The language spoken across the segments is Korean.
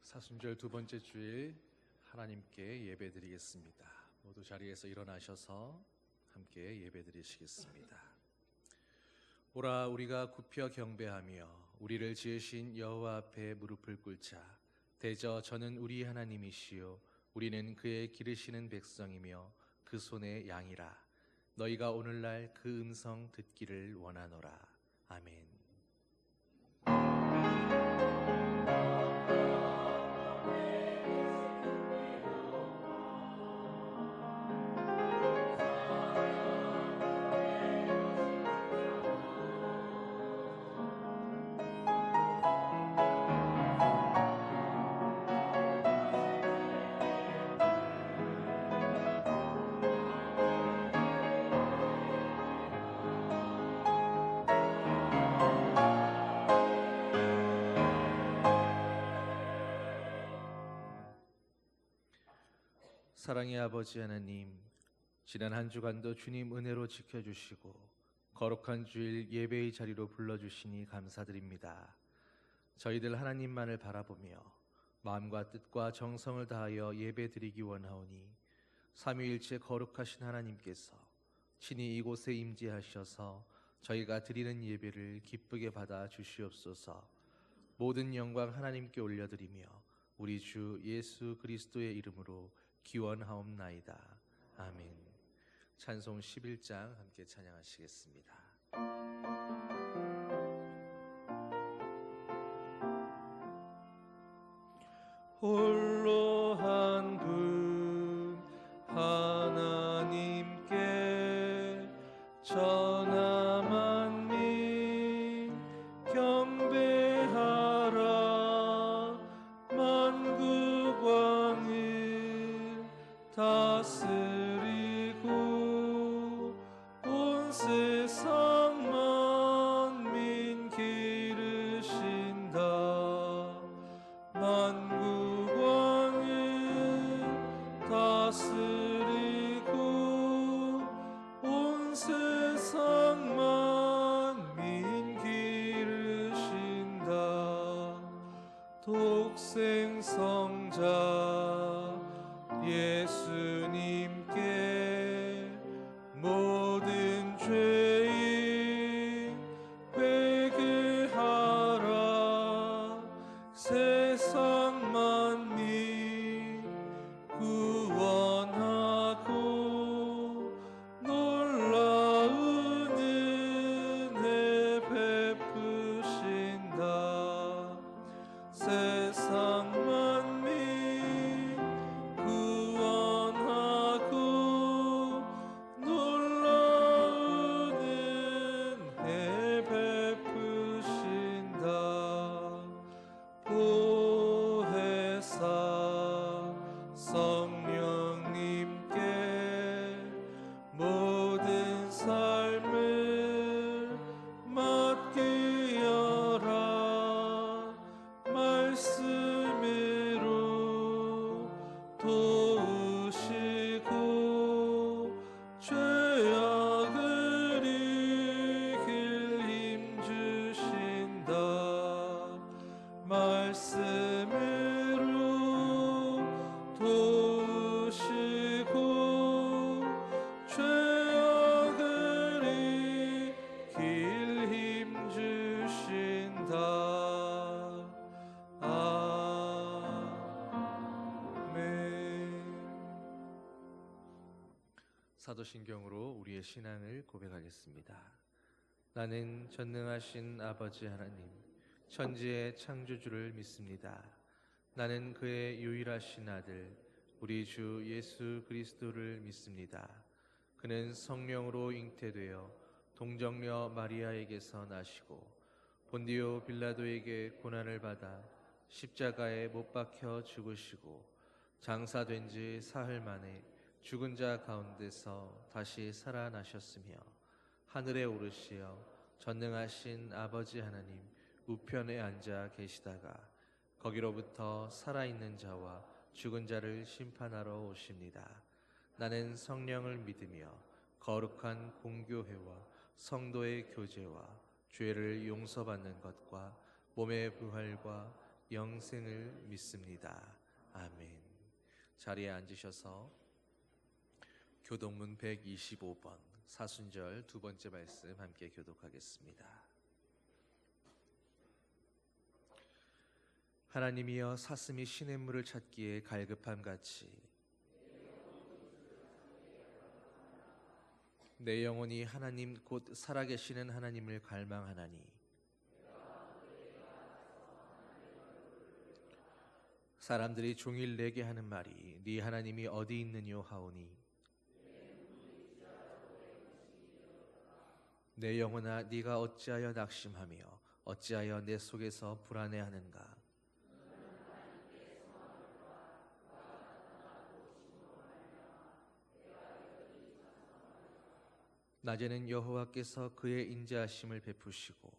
사순절 두 번째 주일 하나님께 예배드리겠습니다. 모두 자리에서 일어나셔서 함께 예배드리시겠습니다. 오라 우리가 굽혀 경배하며 우리를 지으신 여호와 앞에 무릎을 꿇자. 대저 저는 우리 하나님이시요 우리는 그의 기르시는 백성이며 그 손의 양이라. 너희가 오늘날 그 음성 듣기를 원하노라. 아멘. 사랑의 아버지 하나님, 지난 한 주간도 주님 은혜로 지켜주시고 거룩한 주일 예배의 자리로 불러주시니 감사드립니다. 저희들 하나님만을 바라보며 마음과 뜻과 정성을 다하여 예배드리기 원하오니 삼위일체 거룩하신 하나님께서 친히 이곳에 임재하셔서 저희가 드리는 예배를 기쁘게 받아 주시옵소서. 모든 영광 하나님께 올려드리며 우리 주 예수 그리스도의 이름으로 기원하옵나이다. 아멘. 찬송 11장 함께 찬양하시겠습니다. 홀로 한 분 하나님께 전하 만민 경배하라. 만국 왕을 다스리고 온 세상 만민 기르신다. 만국 왕을 다스리고 온 세상 만민 기르신다. 독생 성자 예수님께 모든 죄인 회개하라. 세상 만민 구원하고 놀라운 은혜 베푸신다. 세상 만민 구원하고 놀라운 은혜 베푸신다. 보혜사 성령님께 모든 삶을 맡기어라. 말씀으로 도우시고 죄악을 이길 힘 주신다. 말씀으로 도우시고 죄악을 이길 힘 주신다. 아멘. 사도신경으로 우리의 신앙을 고백하겠습니다. 나는 전능하신 아버지 하나님, 천지의 창조주를 믿습니다. 나는 그의 유일하신 아들 우리 주 예수 그리스도를 믿습니다. 그는 성령으로 잉태되어 동정녀 마리아에게서 나시고 본디오 빌라도에게 고난을 받아 십자가에 못 박혀 죽으시고 장사된 지 사흘 만에 죽은 자 가운데서 다시 살아나셨으며 하늘에 오르시어 전능하신 아버지 하나님 우편에 앉아 계시다가 거기로부터 살아있는 자와 죽은 자를 심판하러 오십니다. 나는 성령을 믿으며 거룩한 공교회와 성도의 교제와 죄를 용서받는 것과 몸의 부활과 영생을 믿습니다. 아멘. 자리에 앉으셔서 교독문 125번 사순절 두 번째 말씀 함께 교독하겠습니다. 하나님이여 사슴이 시냇물을 찾기에 갈급함같이 내 영혼이 하나님 곧 살아계시는 하나님을 갈망하나니 사람들이 종일 내게 하는 말이 네 하나님이 어디 있느뇨 하오니 내 영혼아 네가 어찌하여 낙심하며 어찌하여 내 속에서 불안해하는가. 낮에는 여호와께서 그의 인자하심을 베푸시고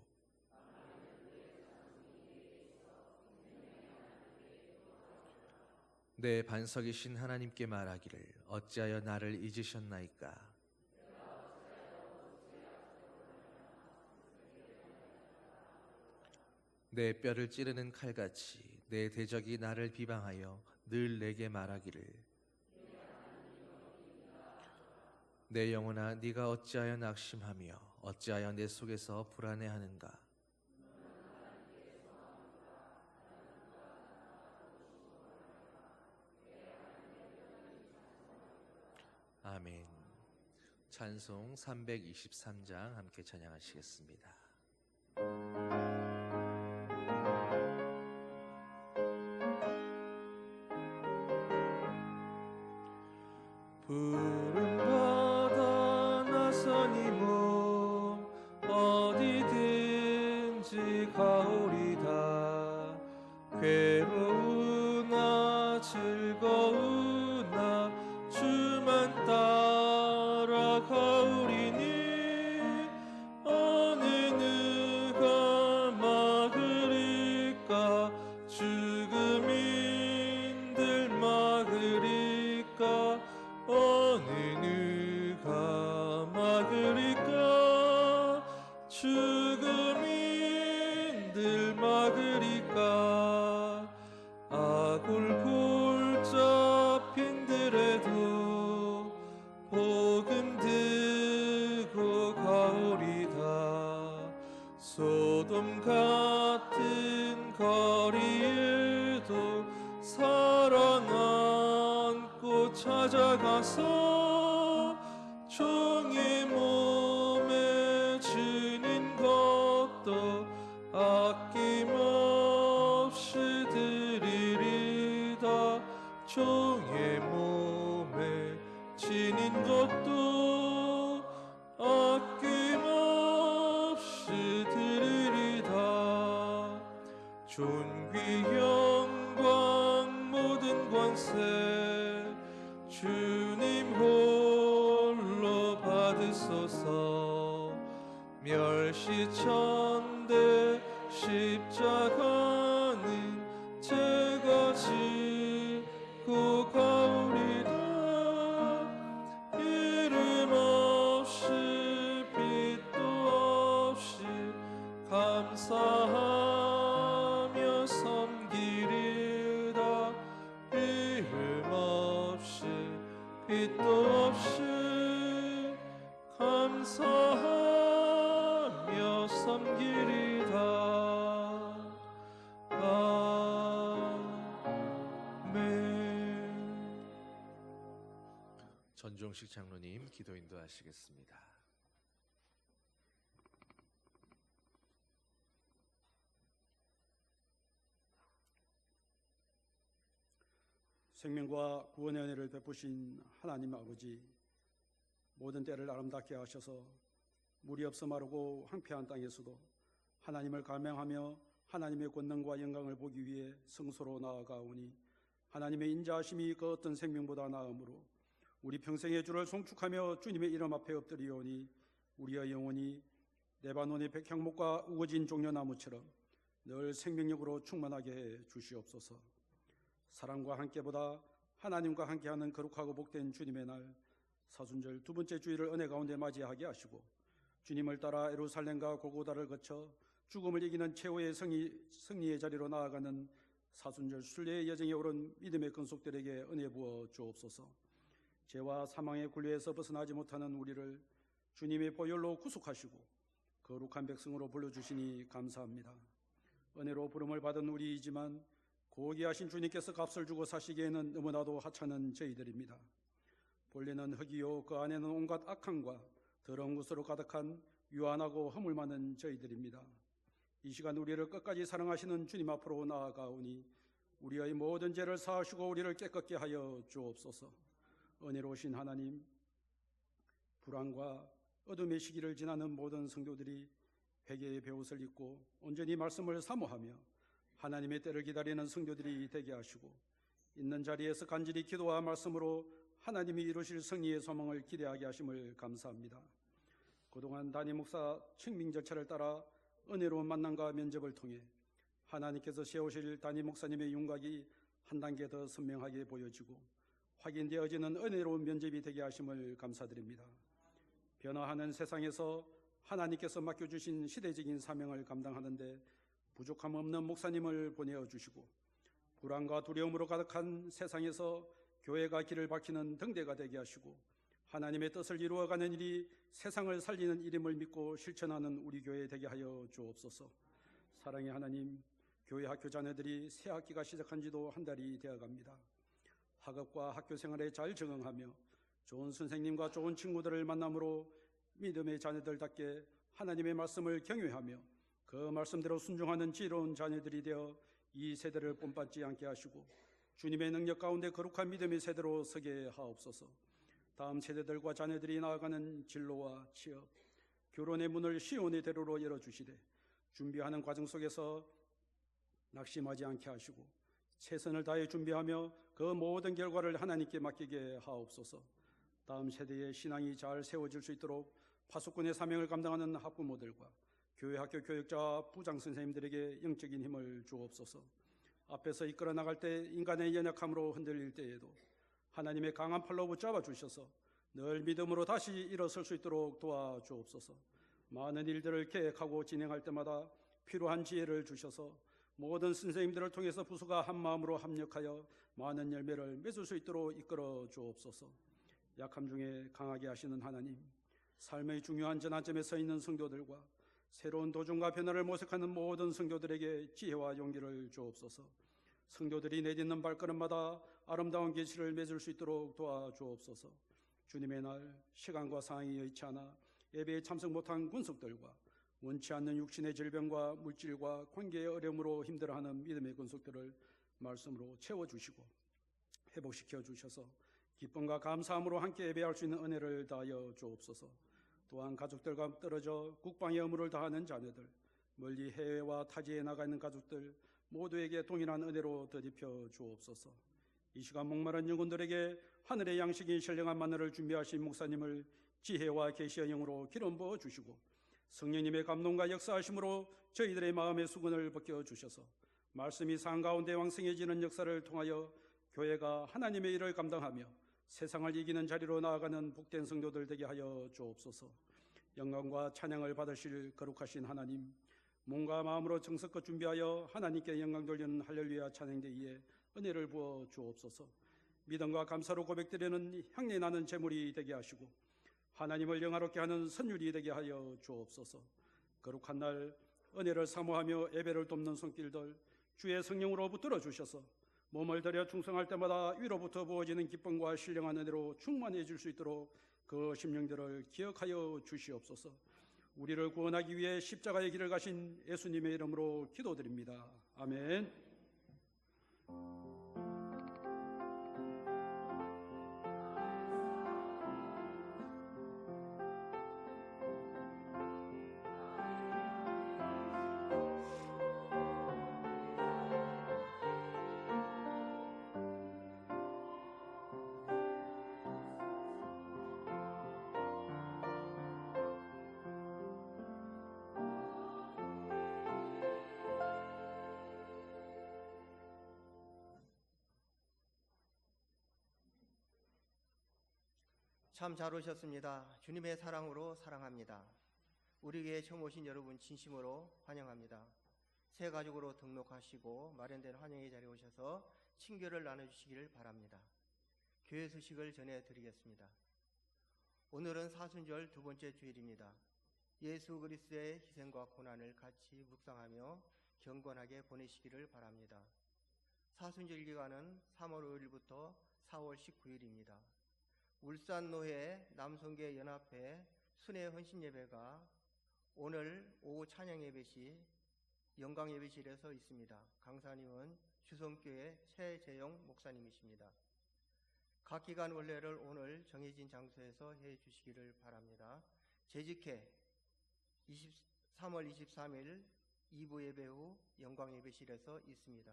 내 반석이신 하나님께 말하기를 어찌하여 나를 잊으셨나이까. 내 뼈를 찌르는 칼같이 내 대적이 나를 비방하여 늘 내게 말하기를 내 영혼아 네가 어찌하여 낙심하며 어찌하여 내 속에서 불안해하는가. 아멘. 찬송 323장 함께 찬양하시겠습니다. 푸른 바다 나서니 몸 어디든지 가오리다. 괴로우나 즐거우나 주만 따라가오리니 어느 누가 막으리까. 죽음인들 막으리까. 어느 누가 막으리까. 죽음인들 막으리까. 아골골 잡힌들에도 복음 듣고 가오리다. 소돔 같은 거리에도 사랑 안고 찾아가서 종의 몸에 지닌 것도 아낌없이 드리리다. 종의 몸에 지닌 것도 아낌없이 드리리다. 존귀 영광 모든 권세 주님 홀로 받으소서. 멸시천대 십자가는 제가 지고 가오리다. 이름 없이 빛도 없이 감사하며 섬기리다. 이름 없이 빛도 없이 감사하며 섬기리다. 아멘. 전종식 장로님 기도 인도하시겠습니다. 생명과 구원의 은혜를 베푸신 하나님 아버지, 모든 때를 아름답게 하셔서 물이 없어 마르고 황폐한 땅에서도 하나님을 갈망하며 하나님의 권능과 영광을 보기 위해 성소로 나아가오니 하나님의 인자하심이 그 어떤 생명보다 나으므로 우리 평생의 주를 송축하며 주님의 이름 앞에 엎드리오니 우리의 영혼이 레바논의 백향목과 우거진 종려나무처럼 늘 생명력으로 충만하게 해 주시옵소서. 사랑과 함께보다 하나님과 함께하는 거룩하고 복된 주님의 날 사순절 두 번째 주일을 은혜 가운데 맞이하게 하시고 주님을 따라 예루살렘과 골고다를 거쳐 죽음을 이기는 최후의 승리의 자리로 나아가는 사순절 순례의 여정에 오른 믿음의 근속들에게 은혜 부어 주옵소서. 죄와 사망의 굴레에서 벗어나지 못하는 우리를 주님의 보혈로 구속하시고 거룩한 백성으로 불러주시니 감사합니다. 은혜로 부름을 받은 우리이지만 고귀하신 주님께서 값을 주고 사시기에는 너무나도 하찮은 저희들입니다. 본래는 흙이요 그 안에는 온갖 악함과 더러운 것으로 가득한 유한하고 허물 많은 저희들입니다. 이 시간 우리를 끝까지 사랑하시는 주님 앞으로 나아가오니 우리의 모든 죄를 사하시고 우리를 깨끗게 하여 주옵소서. 은혜로우신 하나님, 불안과 어둠의 시기를 지나는 모든 성도들이 회개의 배옷을 입고 온전히 말씀을 사모하며 하나님의 때를 기다리는 성도들이 되게 하시고 있는 자리에서 간절히 기도와 말씀으로 하나님이 이루실 승리의 소망을 기대하게 하심을 감사합니다. 그동안 담임 목사 청빙 절차를 따라 은혜로운 만남과 면접을 통해 하나님께서 세우실 담임 목사님의 윤곽이 한 단계 더 선명하게 보여지고 확인되어지는 은혜로운 면접이 되게 하심을 감사드립니다. 변화하는 세상에서 하나님께서 맡겨주신 시대적인 사명을 감당하는 데 부족함 없는 목사님을 보내어주시고 불안과 두려움으로 가득한 세상에서 교회가 길을 밝히는 등대가 되게 하시고 하나님의 뜻을 이루어가는 일이 세상을 살리는 일임을 믿고 실천하는 우리 교회 되게 하여 주옵소서. 사랑의 하나님, 교회 학교 자녀들이 새 학기가 시작한 지도 한 달이 되어갑니다. 학업과 학교 생활에 잘 적응하며 좋은 선생님과 좋은 친구들을 만남으로 믿음의 자녀들답게 하나님의 말씀을 경외하며 그 말씀대로 순종하는 지혜로운 자녀들이 되어 이 세대를 본받지 않게 하시고 주님의 능력 가운데 거룩한 믿음의 세대로 서게 하옵소서. 다음 세대들과 자녀들이 나아가는 진로와 취업, 결혼의 문을 시온의 대로로 열어주시되 준비하는 과정 속에서 낙심하지 않게 하시고 최선을 다해 준비하며 그 모든 결과를 하나님께 맡기게 하옵소서. 다음 세대의 신앙이 잘 세워질 수 있도록 파수꾼의 사명을 감당하는 학부모들과 교회 학교 교육자와 부장 선생님들에게 영적인 힘을 주옵소서. 앞에서 이끌어 나갈 때 인간의 연약함으로 흔들릴 때에도 하나님의 강한 팔로 붙잡아 주셔서 늘 믿음으로 다시 일어설 수 있도록 도와주옵소서. 많은 일들을 계획하고 진행할 때마다 필요한 지혜를 주셔서 모든 선생님들을 통해서 부수가 한 마음으로 합력하여 많은 열매를 맺을 수 있도록 이끌어 주옵소서. 약함 중에 강하게 하시는 하나님, 삶의 중요한 전환점에 서 있는 성도들과 새로운 도전과 변화를 모색하는 모든 성도들에게 지혜와 용기를 주옵소서. 성도들이 내딛는 발걸음마다 아름다운 계시를 맺을 수 있도록 도와주옵소서. 주님의 날 시간과 상황이 여의치 않아 예배에 참석 못한 군속들과 원치 않는 육신의 질병과 물질과 관계의 어려움으로 힘들어하는 믿음의 군속들을 말씀으로 채워주시고 회복시켜 주셔서 기쁨과 감사함으로 함께 예배할 수 있는 은혜를 다하여 주옵소서. 또한 가족들과 떨어져 국방의 의무를 다하는 자녀들, 멀리 해외와 타지에 나가 있는 가족들 모두에게 동일한 은혜로 덧입혀 주옵소서. 이 시간 목마른 영혼들에게 하늘의 양식인 신령한 마늘을 준비하신 목사님을 지혜와 계시의 영으로 기름 부어 주시고 성령님의 감동과 역사하심으로 저희들의 마음의 수건을 벗겨 주셔서 말씀이 상 가운데 왕성해지는 역사를 통하여 교회가 하나님의 일을 감당하며 세상을 이기는 자리로 나아가는 복된 성도들 되게 하여 주옵소서. 영광과 찬양을 받으실 거룩하신 하나님, 몸과 마음으로 정성껏 준비하여 하나님께 영광 돌리는 할렐루야 찬양대기에 은혜를 부어 주옵소서. 믿음과 감사로 고백드리는 향내 나는 제물이 되게 하시고 하나님을 영화롭게 하는 선율이 되게 하여 주옵소서. 거룩한 날 은혜를 사모하며 예배를 돕는 손길들 주의 성령으로 붙들어 주셔서 몸을 들여 충성할 때마다 위로부터 부어지는 기쁨과 신령한 은혜로 충만해질 수 있도록 그 심령들을 기억하여 주시옵소서. 우리를 구원하기 위해 십자가의 길을 가신 예수님의 이름으로 기도드립니다. 아멘. 참 잘 오셨습니다. 주님의 사랑으로 사랑합니다. 우리 교회에 처음 오신 여러분 진심으로 환영합니다. 새 가족으로 등록하시고 마련된 환영의 자리에 오셔서 친교를 나눠주시기를 바랍니다. 교회 소식을 전해드리겠습니다. 오늘은 사순절 두 번째 주일입니다. 예수 그리스도의 희생과 고난을 같이 묵상하며 경건하게 보내시기를 바랍니다. 사순절 기간은 3월 5일부터 4월 19일입니다. 울산노회 남성계 연합회 순회 헌신 예배가 오늘 오후 찬양 예배 시 영광 예배실에서 있습니다. 강사님은 주성교회 최재용 목사님이십니다. 각 기간 원례를 오늘 정해진 장소에서 해 주시기를 바랍니다. 재직회 3월 23일 2부 예배 후 영광 예배실에서 있습니다.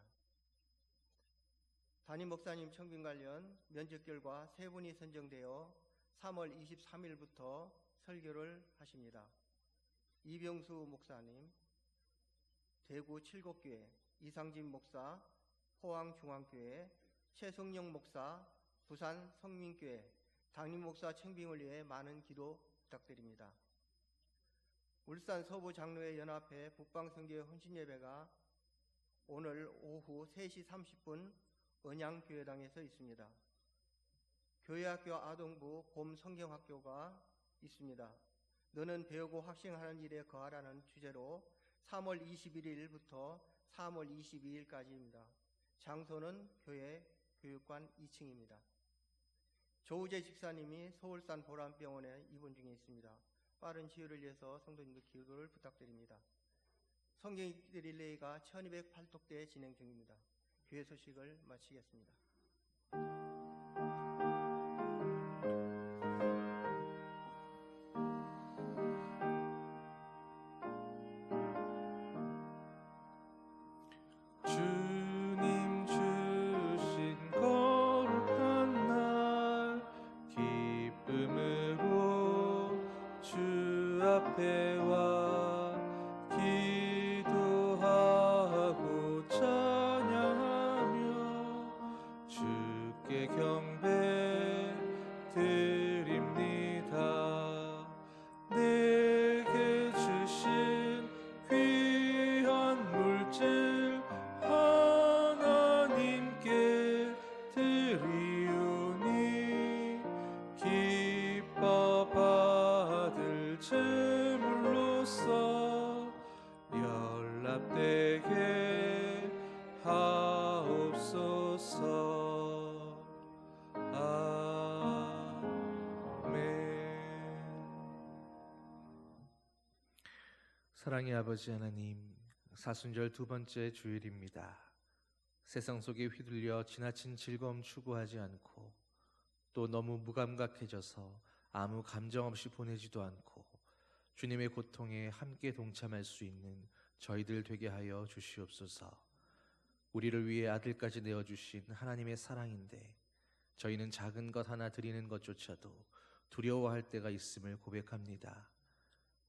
담임 목사님 청빙 관련 면접 결과 세 분이 선정되어 3월 23일부터 설교를 하십니다. 이병수 목사님, 대구 칠곡교회, 이상진 목사, 포항중앙교회, 최성령 목사, 부산 성민교회, 담임 목사 청빙을 위해 많은 기도 부탁드립니다. 울산 서부 장로회 연합회 북방선교회 헌신예배가 오늘 오후 3시 30분 언양교회당에서 있습니다. 교회학교 아동부 봄 성경학교가 있습니다. 너는 배우고 확신하는 일에 거하라는 주제로 3월 21일부터 3월 22일까지입니다. 장소는 교회 교육관 2층입니다. 조우재 집사님이 서울산 보람병원에 입원 중에 있습니다. 빠른 치유를 위해서 성도님들 기도를 부탁드립니다. 성경 읽기 릴레이가 1208독대 진행 중입니다. 교회 소식을 마치겠습니다. 주님 주신 거룩한 날 기쁨으로 주 앞에 와 기도하고 찬양하며 주께 경배 드립니다. 내게 주신 귀한 물질 하나님께 드리오니 기뻐 받을 제물로서 연락되게 하옵소서. 사랑의 아버지 하나님, 사순절 두 번째 주일입니다. 세상 속에 휘둘려 지나친 즐거움 추구하지 않고 또 너무 무감각해져서 아무 감정 없이 보내지도 않고 주님의 고통에 함께 동참할 수 있는 저희들 되게 하여 주시옵소서. 우리를 위해 아들까지 내어주신 하나님의 사랑인데 저희는 작은 것 하나 드리는 것조차도 두려워할 때가 있음을 고백합니다.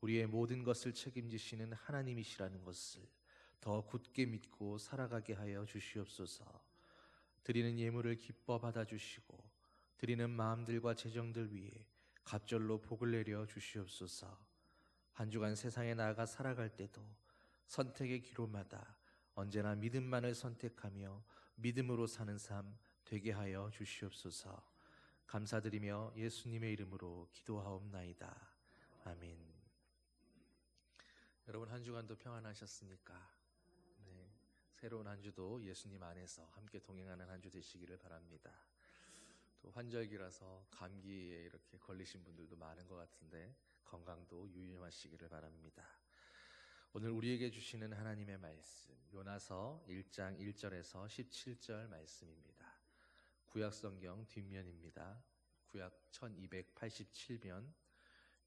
우리의 모든 것을 책임지시는 하나님이시라는 것을 더 굳게 믿고 살아가게 하여 주시옵소서. 드리는 예물을 기뻐 받아주시고 드리는 마음들과 재정들 위해 갑절로 복을 내려 주시옵소서. 한 주간 세상에 나아가 살아갈 때도 선택의 기로마다 언제나 믿음만을 선택하며 믿음으로 사는 삶 되게 하여 주시옵소서. 감사드리며 예수님의 이름으로 기도하옵나이다. 아멘. 여러분 한 주간도 평안하셨습니까? 네, 새로운 한 주도 예수님 안에서 함께 동행하는 한 주 되시기를 바랍니다. 또 환절기라서 감기에 이렇게 걸리신 분들도 많은 것 같은데 건강도 유의하시기를 바랍니다. 오늘 우리에게 주시는 하나님의 말씀 요나서 1장 1절에서 17절 말씀입니다. 구약성경 뒷면입니다. 구약 1287면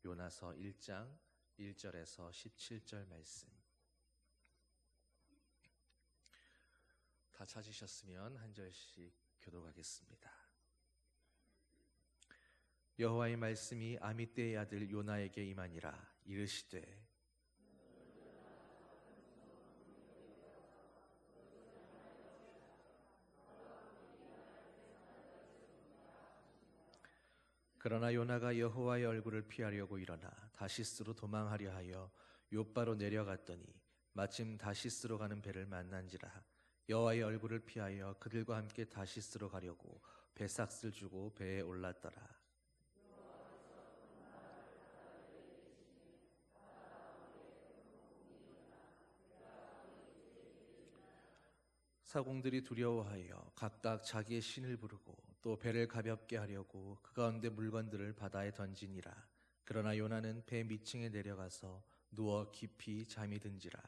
요나서 1장 1절에서 17절 말씀. 다 찾으셨으면 한 절씩 교독하겠습니다. 여호와의 말씀이 아미떼의 아들 요나에게 임하니라. 이르시되 그러나 요나가 여호와의 얼굴을 피하려고 일어나 다시스로 도망하려 하여 욥바로 내려갔더니 마침 다시스로 가는 배를 만난지라 여호와의 얼굴을 피하여 그들과 함께 다시스로 가려고 배삭스를 주고 배에 올랐더라. 사공들이 두려워하여 각각 자기의 신을 부르고 또 배를 가볍게 하려고 그 가운데 물건들을 바다에 던지니라. 그러나 요나는 배 밑층에 내려가서 누워 깊이 잠이 든지라.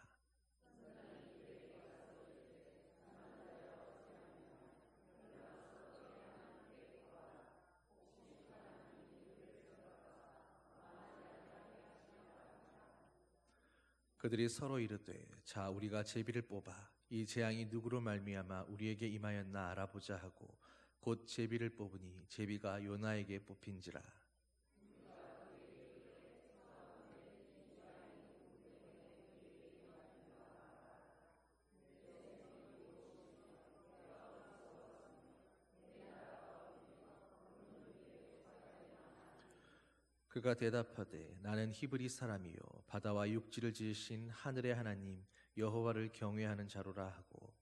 그들이 서로 이르되 자 우리가 제비를 뽑아 이 재앙이 누구로 말미암아 우리에게 임하였나 알아보자 하고 곧 제비를 뽑으니 제비가 요나에게 뽑힌지라. 그가 대답하되 나는 히브리 사람이요 바다와 육지를 지으신 하늘의 하나님 여호와를 경외하는 자로라 하고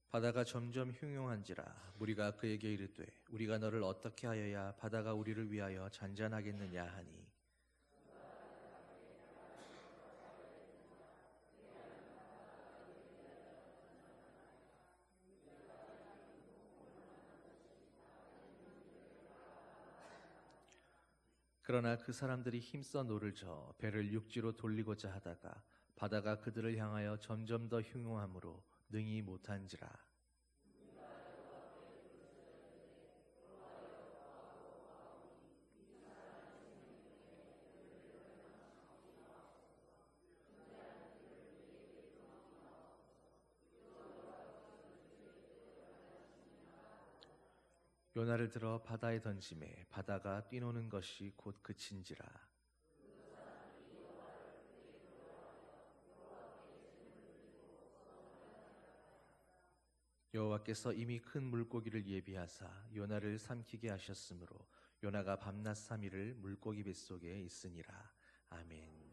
바다가 점점 흉흉한지라 무리가 그에게 이르되 우리가 너를 어떻게 하여야 바다가 우리를 위하여 잔잔하겠느냐 하니 그러나 그 사람들이 힘써 노를 저어 배를 육지로 돌리고자 하다가 바다가 그들을 향하여 점점 더 흉흉함으로 능히 못한지라. 요나를 들어 바다에 던짐에 바다가 뛰노는 것이 곧 그친지라. 여호와께서 이미 큰 물고기를 예비하사 요나를 삼키게 하셨으므로 요나가 밤낮 3일을 물고기 뱃속에 있으니라. 아멘.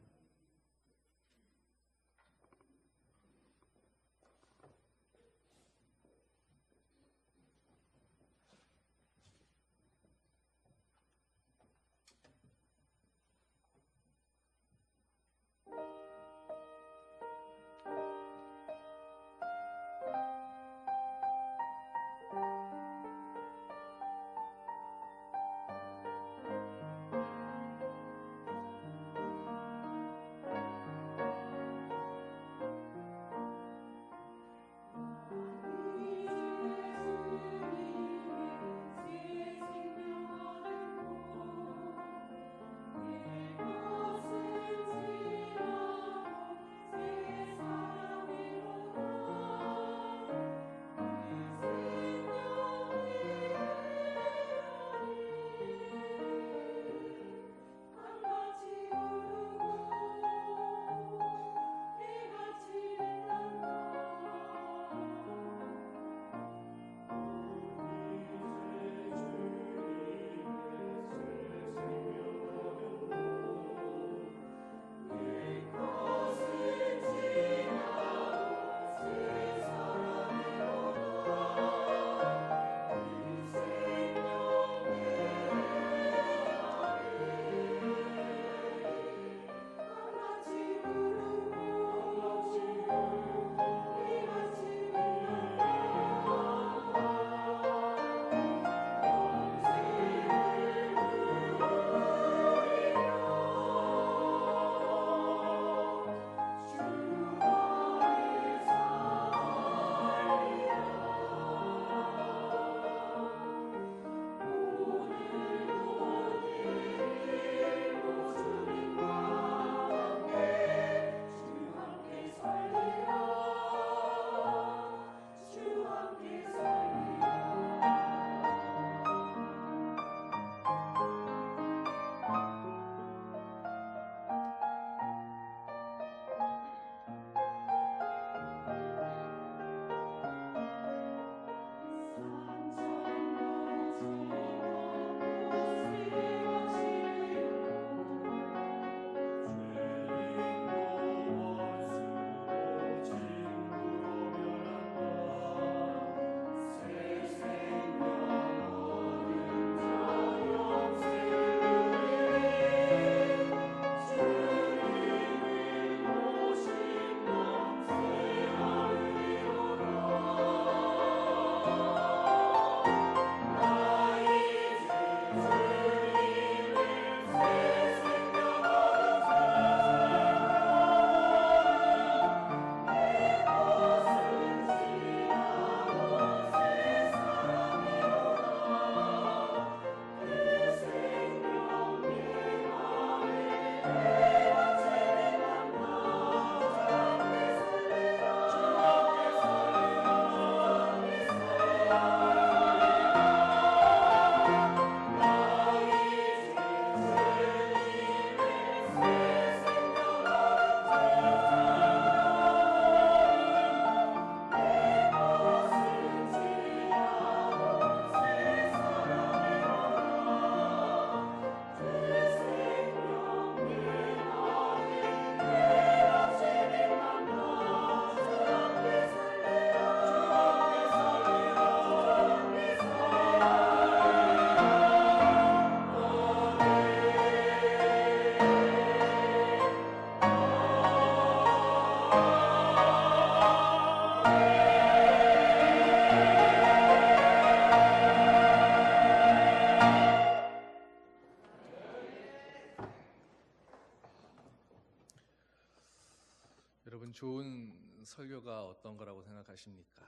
여러분, 좋은 설교가 어떤 거라고 생각하십니까?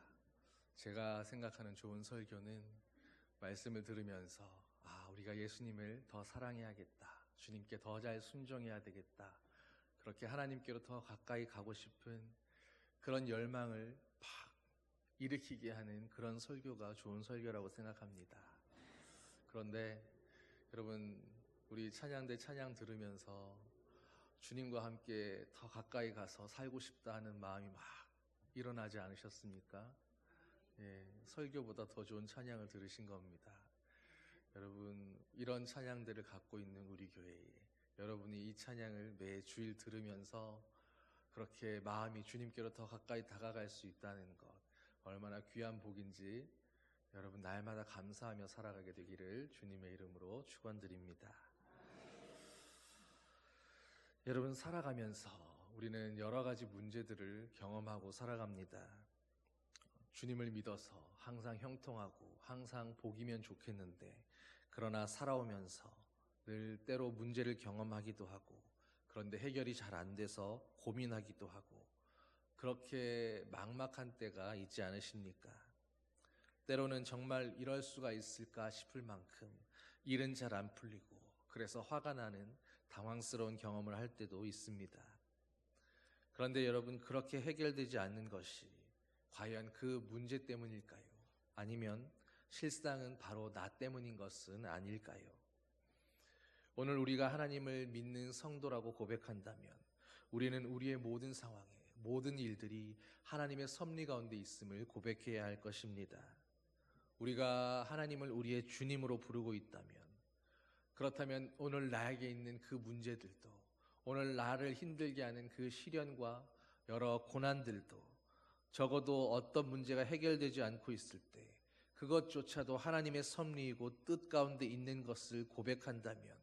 제가 생각하는 좋은 설교는 말씀을 들으면서 우리가 예수님을 더 사랑해야겠다, 주님께 더 잘 순종해야 되겠다, 그렇게 하나님께로 더 가까이 가고 싶은 그런 열망을 팍 일으키게 하는 그런 설교가 좋은 설교라고 생각합니다. 그런데 여러분, 우리 찬양대 찬양 들으면서 주님과 함께 더 가까이 가서 살고 싶다 하는 마음이 막 일어나지 않으셨습니까? 설교보다 더 좋은 찬양을 들으신 겁니다. 여러분, 이런 찬양들을 갖고 있는 우리 교회에 여러분이 이 찬양을 매 주일 들으면서 그렇게 마음이 주님께로 더 가까이 다가갈 수 있다는 것, 얼마나 귀한 복인지 여러분 날마다 감사하며 살아가게 되기를 주님의 이름으로 축원드립니다. 여러분, 살아가면서 우리는 여러 가지 문제들을 경험하고 살아갑니다. 주님을 믿어서 항상 형통하고 항상 복이면 좋겠는데, 그러나 살아오면서 늘 때로 문제를 경험하기도 하고, 그런데 해결이 잘 안 돼서 고민하기도 하고, 그렇게 막막한 때가 있지 않으십니까? 때로는 정말 이럴 수가 있을까 싶을 만큼 일은 잘 안 풀리고, 그래서 화가 나는 당황스러운 경험을 할 때도 있습니다. 그런데 여러분, 그렇게 해결되지 않는 것이 과연 그 문제 때문일까요? 아니면 실상은 바로 나 때문인 것은 아닐까요? 오늘 우리가 하나님을 믿는 성도라고 고백한다면 우리는 우리의 모든 상황에, 모든 일들이 하나님의 섭리 가운데 있음을 고백해야 할 것입니다. 우리가 하나님을 우리의 주님으로 부르고 있다면, 그렇다면 오늘 나에게 있는 그 문제들도, 오늘 나를 힘들게 하는 그 시련과 여러 고난들도, 적어도 어떤 문제가 해결되지 않고 있을 때 그것조차도 하나님의 섭리이고 뜻 가운데 있는 것을 고백한다면,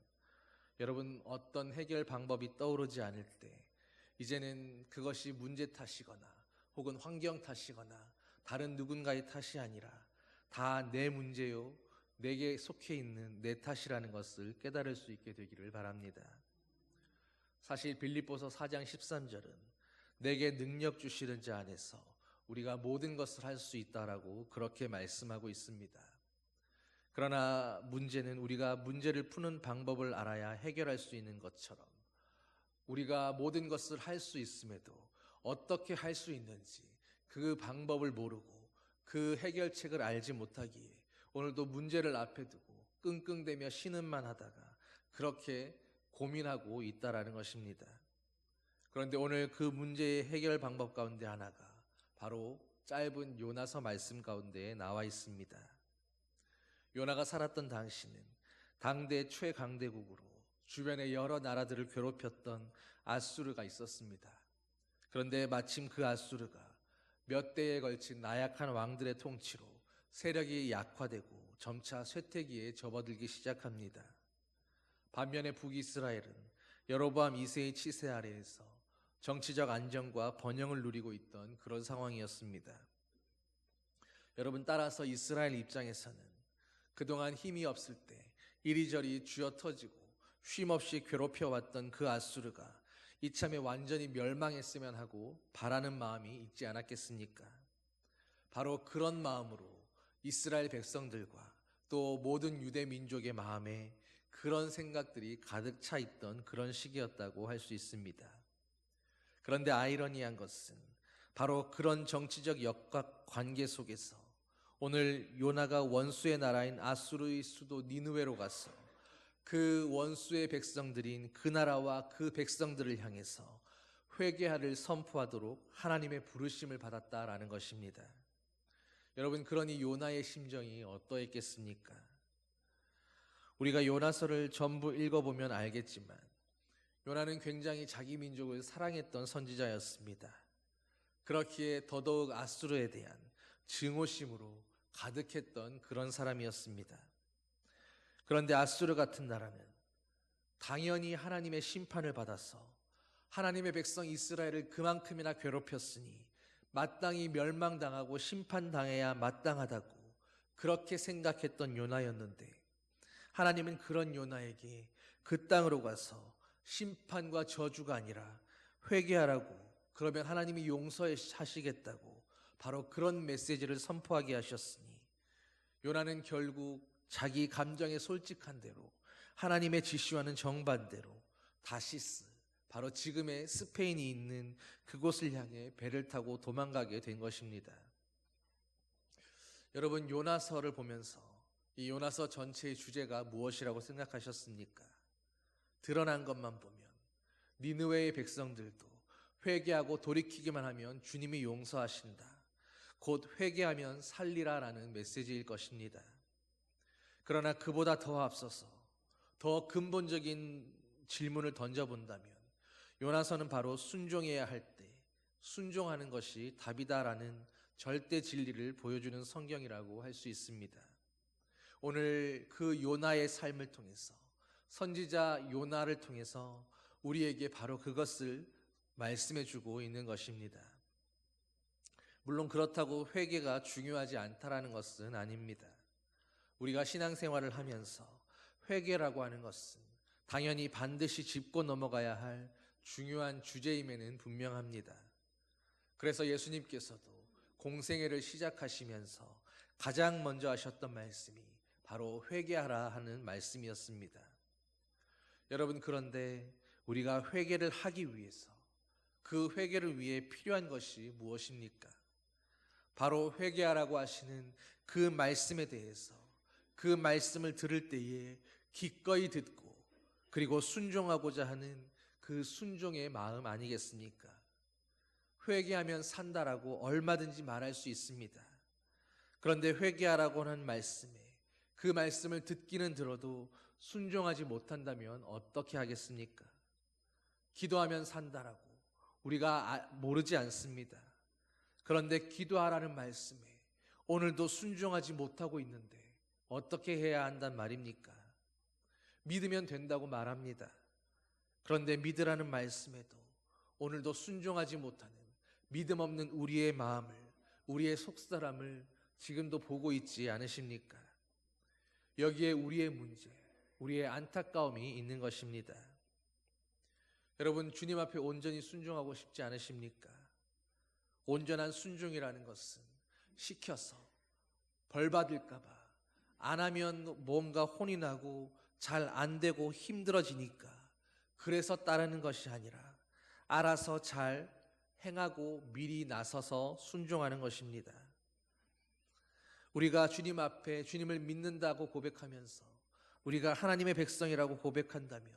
여러분, 어떤 해결 방법이 떠오르지 않을 때 이제는 그것이 문제 탓이거나 혹은 환경 탓이거나 다른 누군가의 탓이 아니라 다 내 문제요, 내게 속해 있는 내 탓이라는 것을 깨달을 수 있게 되기를 바랍니다. 사실 빌립보서 4장 13절은 내게 능력 주시는 자 안에서 우리가 모든 것을 할 수 있다라고 그렇게 말씀하고 있습니다. 그러나 문제는 우리가 문제를 푸는 방법을 알아야 해결할 수 있는 것처럼, 우리가 모든 것을 할 수 있음에도 어떻게 할 수 있는지 그 방법을 모르고 그 해결책을 알지 못하기에 오늘도 문제를 앞에 두고 끙끙대며 신음만 하다가 그렇게 고민하고 있다라는 것입니다. 그런데 오늘 그 문제의 해결 방법 가운데 하나가 바로 짧은 요나서 말씀 가운데에 나와 있습니다. 요나가 살았던 당시는 당대 최강대국으로 주변의 여러 나라들을 괴롭혔던 아수르가 있었습니다. 그런데 마침 그 아수르가 몇 대에 걸친 나약한 왕들의 통치로 세력이 약화되고 점차 쇠퇴기에 접어들기 시작합니다. 반면에 북이스라엘은 여로보암 2세의 치세 아래에서 정치적 안정과 번영을 누리고 있던 그런 상황이었습니다. 여러분, 따라서 이스라엘 입장에서는 그동안 힘이 없을 때 이리저리 쥐어터지고 쉼없이 괴롭혀왔던 그 아수르가 이참에 완전히 멸망했으면 하고 바라는 마음이 있지 않았겠습니까? 바로 그런 마음으로 이스라엘 백성들과 또 모든 유대 민족의 마음에 그런 생각들이 가득 차 있던 그런 시기였다고 할 수 있습니다. 그런데 아이러니한 것은 바로 그런 정치적 역학 관계 속에서 오늘 요나가 원수의 나라인 아수르의 수도 니느웨로 가서 그 원수의 백성들인 그 나라와 그 백성들을 향해서 회개하를 선포하도록 하나님의 부르심을 받았다라는 것입니다. 여러분, 그러니 요나의 심정이 어떠했겠습니까? 우리가 요나서를 전부 읽어보면 알겠지만 요나는 굉장히 자기 민족을 사랑했던 선지자였습니다. 그렇기에 더더욱 아수르에 대한 증오심으로 가득했던 그런 사람이었습니다. 그런데 아수르 같은 나라는 당연히 하나님의 심판을 받아서 하나님의 백성 이스라엘을 그만큼이나 괴롭혔으니 마땅히 멸망당하고 심판당해야 마땅하다고 그렇게 생각했던 요나였는데, 하나님은 그런 요나에게 그 땅으로 가서 심판과 저주가 아니라 회개하라고, 그러면 하나님이 용서하시겠다고 바로 그런 메시지를 선포하게 하셨으니 요나는 결국 자기 감정에 솔직한 대로 하나님의 지시와는 정반대로 다시스, 바로 지금의 스페인이 있는 그곳을 향해 배를 타고 도망가게 된 것입니다. 여러분, 요나서를 보면서 이 요나서 전체의 주제가 무엇이라고 생각하셨습니까? 드러난 것만 보면 니느웨의 백성들도 회개하고 돌이키기만 하면 주님이 용서하신다, 곧 회개하면 살리라라는 메시지일 것입니다. 그러나 그보다 더 앞서서 더 근본적인 질문을 던져본다면 요나서는 바로 순종해야 할 때 순종하는 것이 답이다라는 절대 진리를 보여주는 성경이라고 할 수 있습니다. 오늘 그 요나의 삶을 통해서, 선지자 요나를 통해서 우리에게 바로 그것을 말씀해 주고 있는 것입니다. 물론 그렇다고 회개가 중요하지 않다라는 것은 아닙니다. 우리가 신앙생활을 하면서 회개라고 하는 것은 당연히 반드시 짚고 넘어가야 할 중요한 주제임에는 분명합니다. 그래서 예수님께서도 공생애를 시작하시면서 가장 먼저 하셨던 말씀이 바로 회개하라 하는 말씀이었습니다. 여러분, 그런데 우리가 회개를 하기 위해서, 그 회개를 위해 필요한 것이 무엇입니까? 바로 회개하라고 하시는 그 말씀에 대해서, 그 말씀을 들을 때에 기꺼이 듣고 그리고 순종하고자 하는 그 순종의 마음 아니겠습니까? 회개하면 산다라고 얼마든지 말할 수 있습니다. 그런데 회개하라고 하는 말씀에, 그 말씀을 듣기는 들어도 순종하지 못한다면 어떻게 하겠습니까? 기도하면 산다라고 우리가 모르지 않습니다. 그런데 기도하라는 말씀에 오늘도 순종하지 못하고 있는데 어떻게 해야 한단 말입니까? 믿으면 된다고 말합니다. 그런데 믿으라는 말씀에도 오늘도 순종하지 못하는 믿음 없는 우리의 마음을, 우리의 속사람을 지금도 보고 있지 않으십니까? 여기에 우리의 문제, 우리의 안타까움이 있는 것입니다. 여러분, 주님 앞에 온전히 순종하고 싶지 않으십니까? 온전한 순종이라는 것은 시켜서 벌 받을까 봐, 안 하면 뭔가 혼이 나고 잘 안 되고 힘들어지니까 그래서 따르는 것이 아니라 알아서 잘 행하고 미리 나서서 순종하는 것입니다. 우리가 주님 앞에 주님을 믿는다고 고백하면서 우리가 하나님의 백성이라고 고백한다면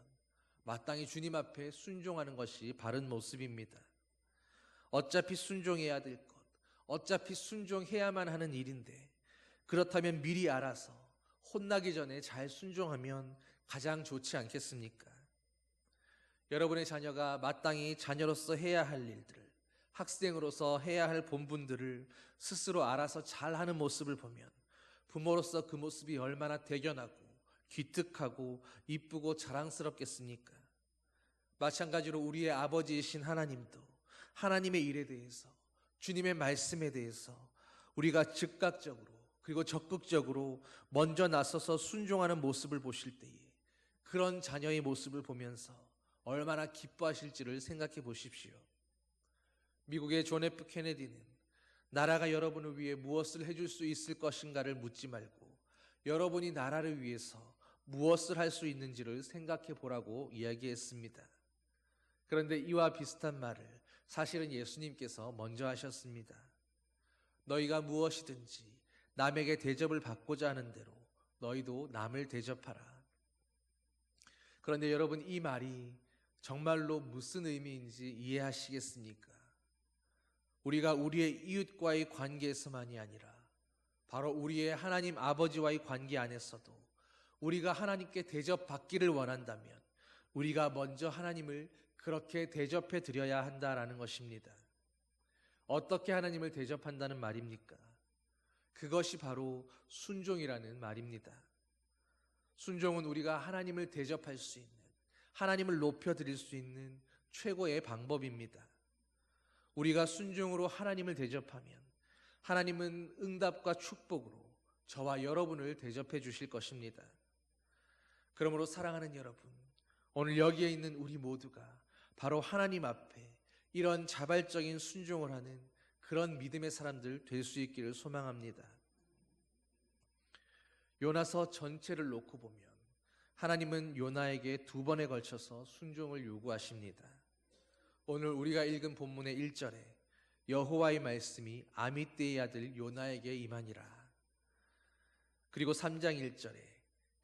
마땅히 주님 앞에 순종하는 것이 바른 모습입니다. 어차피 순종해야 될 것, 어차피 순종해야만 하는 일인데, 그렇다면 미리 알아서 혼나기 전에 잘 순종하면 가장 좋지 않겠습니까? 여러분의 자녀가 마땅히 자녀로서 해야 할 일들을, 학생으로서 해야 할 본분들을 스스로 알아서 잘하는 모습을 보면 부모로서 그 모습이 얼마나 대견하고 기특하고 이쁘고 자랑스럽겠습니까? 마찬가지로 우리의 아버지이신 하나님도 하나님의 일에 대해서, 주님의 말씀에 대해서 우리가 즉각적으로 그리고 적극적으로 먼저 나서서 순종하는 모습을 보실 때에 그런 자녀의 모습을 보면서 얼마나 기뻐하실지를 생각해 보십시오. 미국의 존 F 케네디는 나라가 여러분을 위해 무엇을 해줄 수 있을 것인가를 묻지 말고 여러분이 나라를 위해서 무엇을 할 수 있는지를 생각해 보라고 이야기했습니다. 그런데 이와 비슷한 말을 사실은 예수님께서 먼저 하셨습니다. 너희가 무엇이든지 남에게 대접을 받고자 하는 대로 너희도 남을 대접하라. 그런데 여러분, 이 말이 정말로 무슨 의미인지 이해하시겠습니까? 우리가 우리의 이웃과의 관계에서만이 아니라 바로 우리의 하나님 아버지와의 관계 안에서도 우리가 하나님께 대접받기를 원한다면 우리가 먼저 하나님을 그렇게 대접해 드려야 한다라는 것입니다. 어떻게 하나님을 대접한다는 말입니까? 그것이 바로 순종이라는 말입니다. 순종은 우리가 하나님을 대접할 수 있는, 하나님을 높여드릴 수 있는 최고의 방법입니다. 우리가 순종으로 하나님을 대접하면 하나님은 응답과 축복으로 저와 여러분을 대접해 주실 것입니다. 그러므로 사랑하는 여러분, 오늘 여기에 있는 우리 모두가 바로 하나님 앞에 이런 자발적인 순종을 하는 그런 믿음의 사람들 될 수 있기를 소망합니다. 요나서 전체를 놓고 보면 하나님은 요나에게 2번에 걸쳐서 순종을 요구하십니다. 오늘 우리가 읽은 본문의 1절에 여호와의 말씀이 아미떼의 아들 요나에게 임하니라. 그리고 3장 1절에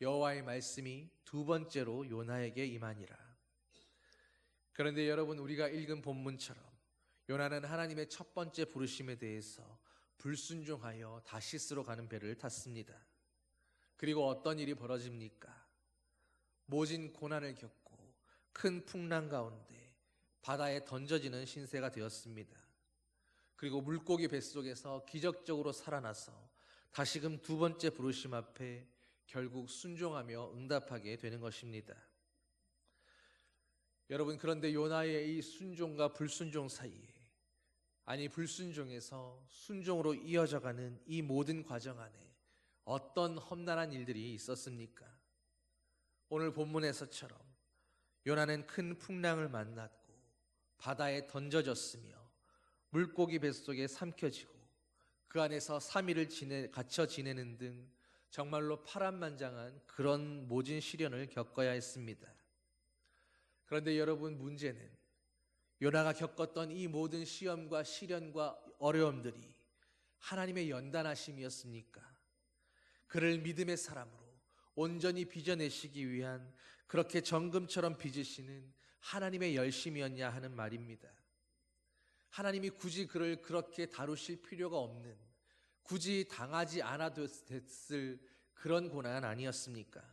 여호와의 말씀이 2번째로 요나에게 임하니라. 그런데 여러분, 우리가 읽은 본문처럼 요나는 하나님의 첫 번째 부르심에 대해서 불순종하여 다시스로 가는 배를 탔습니다. 그리고 어떤 일이 벌어집니까? 모진 고난을 겪고 큰 풍랑 가운데 바다에 던져지는 신세가 되었습니다. 그리고 물고기 뱃속에서 기적적으로 살아나서 다시금 2번째 부르심 앞에 결국 순종하며 응답하게 되는 것입니다. 여러분, 그런데 요나의 이 순종과 불순종 사이에, 아니 불순종에서 순종으로 이어져가는 이 모든 과정 안에 어떤 험난한 일들이 있었습니까? 오늘 본문에서처럼 요나는 큰 풍랑을 만났고 바다에 던져졌으며 물고기 뱃속에 삼켜지고 그 안에서 3일을 갇혀 지내는 등 정말로 파란만장한 그런 모진 시련을 겪어야 했습니다. 그런데 여러분, 문제는 요나가 겪었던 이 모든 시험과 시련과 어려움들이 하나님의 연단하심이었습니까? 그를 믿음의 사람으로 온전히 빚어내시기 위한 그렇게 정금처럼 빚으시는 하나님의 열심이었냐 하는 말입니다. 하나님이 굳이 그를 그렇게 다루실 필요가 없는, 굳이 당하지 않아도 됐을 그런 고난 아니었습니까?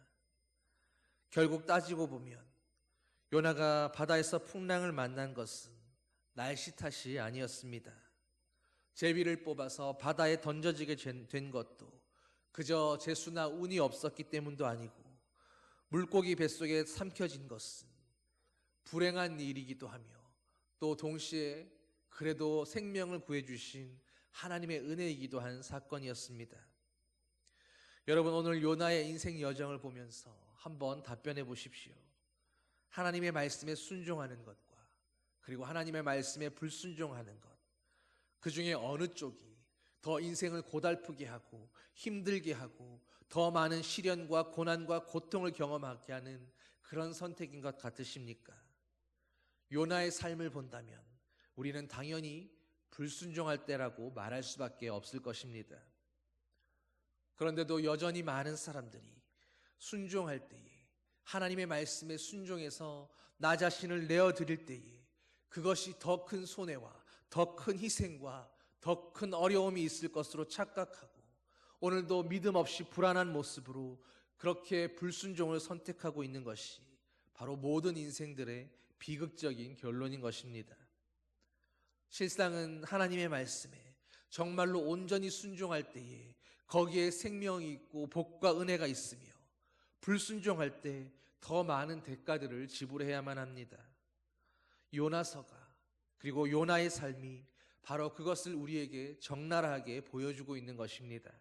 결국 따지고 보면 요나가 바다에서 풍랑을 만난 것은 날씨 탓이 아니었습니다. 제비를 뽑아서 바다에 던져지게 된 것도 그저 재수나 운이 없었기 때문도 아니고, 물고기 뱃속에 삼켜진 것은 불행한 일이기도 하며 또 동시에 그래도 생명을 구해주신 하나님의 은혜이기도 한 사건이었습니다. 여러분, 오늘 요나의 인생 여정을 보면서 한번 답변해 보십시오. 하나님의 말씀에 순종하는 것과 그리고 하나님의 말씀에 불순종하는 것, 그 중에 어느 쪽이 더 인생을 고달프게 하고 힘들게 하고 더 많은 시련과 고난과 고통을 경험하게 하는 그런 선택인 것 같으십니까? 요나의 삶을 본다면 우리는 당연히 불순종할 때라고 말할 수밖에 없을 것입니다. 그런데도 여전히 많은 사람들이 순종할 때에, 하나님의 말씀에 순종해서 나 자신을 내어드릴 때에 그것이 더 큰 손해와 더 큰 희생과 더 큰 어려움이 있을 것으로 착각하고 오늘도 믿음 없이 불안한 모습으로 그렇게 불순종을 선택하고 있는 것이 바로 모든 인생들의 비극적인 결론인 것입니다. 실상은 하나님의 말씀에 정말로 온전히 순종할 때에 거기에 생명이 있고 복과 은혜가 있으며, 불순종할 때 더 많은 대가들을 지불해야만 합니다. 요나서가, 그리고 요나의 삶이 바로 그것을 우리에게 적나라하게 보여주고 있는 것입니다.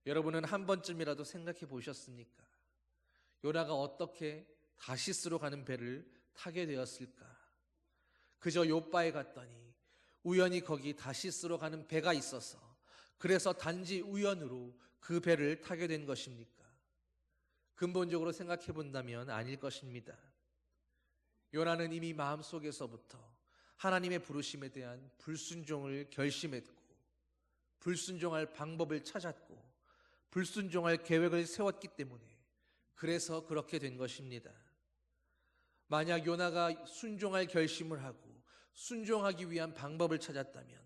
여러분은 한 번쯤이라도 생각해 보셨습니까? 요나가 어떻게 다시스로 가는 배를 타게 되었을까? 그저 요바에 갔더니 우연히 거기 다시스로 가는 배가 있어서 그래서 단지 우연으로 그 배를 타게 된 것입니까? 근본적으로 생각해 본다면 아닐 것입니다. 요나는 이미 마음속에서부터 하나님의 부르심에 대한 불순종을 결심했고, 불순종할 방법을 찾았고, 불순종할 계획을 세웠기 때문에 그래서 그렇게 된 것입니다. 만약 요나가 순종할 결심을 하고 순종하기 위한 방법을 찾았다면,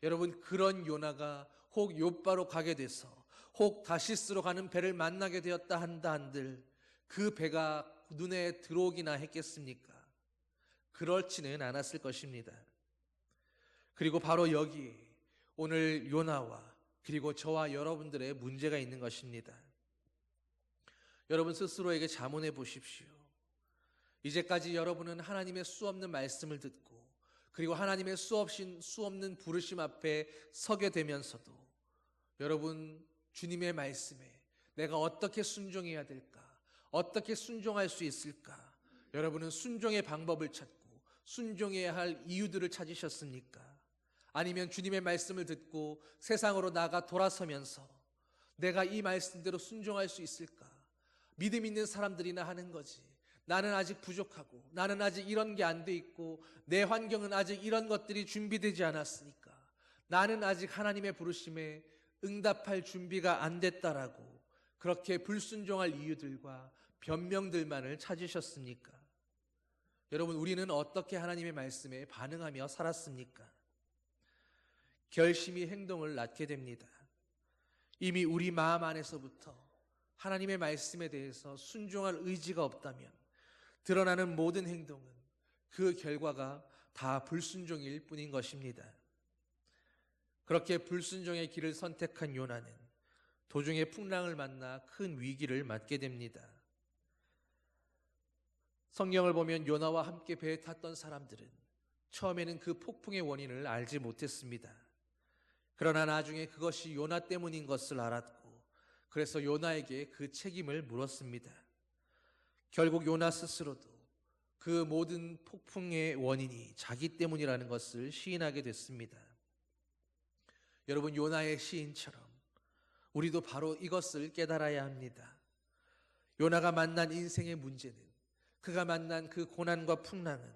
여러분, 그런 요나가 혹 욥바로 가게 돼서 혹 다시스로 가는 배를 만나게 되었다 한다 한들 그 배가 눈에 들어오기나 했겠습니까? 그렇지는 않았을 것입니다. 그리고 바로 여기에 오늘 요나와 그리고 저와 여러분들의 문제가 있는 것입니다. 여러분 스스로에게 자문해 보십시오. 이제까지 여러분은 하나님의 수없는 말씀을 듣고 그리고 하나님의 수없는 부르심 앞에 서게 되면서도 여러분 주님의 말씀에 내가 어떻게 순종해야 될까? 어떻게 순종할 수 있을까? 여러분은 순종의 방법을 찾고 순종해야 할 이유들을 찾으셨습니까? 아니면 주님의 말씀을 듣고 세상으로 나가 돌아서면서 내가 이 말씀대로 순종할 수 있을까? 믿음 있는 사람들이나 하는 거지. 나는 아직 부족하고 나는 아직 이런 게 안 돼 있고 내 환경은 아직 이런 것들이 준비되지 않았으니까 나는 아직 하나님의 부르심에 응답할 준비가 안 됐다라고 그렇게 불순종할 이유들과 변명들만을 찾으셨습니까? 여러분, 우리는 어떻게 하나님의 말씀에 반응하며 살았습니까? 결심이 행동을 낳게 됩니다. 이미 우리 마음 안에서부터 하나님의 말씀에 대해서 순종할 의지가 없다면 드러나는 모든 행동은 그 결과가 다 불순종일 뿐인 것입니다. 그렇게 불순종의 길을 선택한 요나는 도중에 풍랑을 만나 큰 위기를 맞게 됩니다. 성경을 보면 요나와 함께 배에 탔던 사람들은 처음에는 그 폭풍의 원인을 알지 못했습니다. 그러나 나중에 그것이 요나 때문인 것을 알았고 그래서 요나에게 그 책임을 물었습니다. 결국 요나 스스로도 그 모든 폭풍의 원인이 자기 때문이라는 것을 시인하게 됐습니다. 여러분, 요나의 시인처럼 우리도 바로 이것을 깨달아야 합니다. 요나가 만난 인생의 문제는, 그가 만난 그 고난과 풍랑은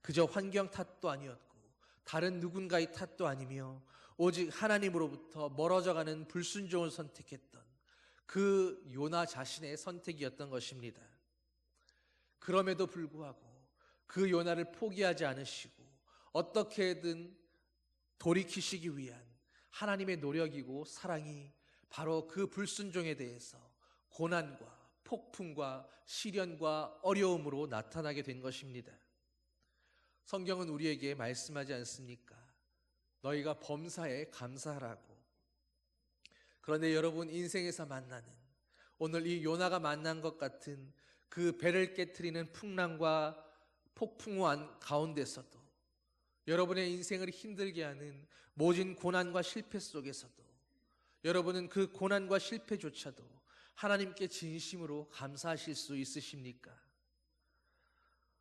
그저 환경 탓도 아니었고 다른 누군가의 탓도 아니며 오직 하나님으로부터 멀어져가는 불순종을 선택했던 그 요나 자신의 선택이었던 것입니다. 그럼에도 불구하고 그 요나를 포기하지 않으시고 어떻게든 돌이키시기 위한 하나님의 노력이고 사랑이 바로 그 불순종에 대해서 고난과 폭풍과 시련과 어려움으로 나타나게 된 것입니다. 성경은 우리에게 말씀하지 않습니까? 너희가 범사에 감사하라고. 그런데 여러분, 인생에서 만나는 오늘 이 요나가 만난 것 같은 그 배를 깨트리는 풍랑과 폭풍 가운데서도 여러분의 인생을 힘들게 하는 모진 고난과 실패 속에서도 여러분은 그 고난과 실패조차도 하나님께 진심으로 감사하실 수 있으십니까?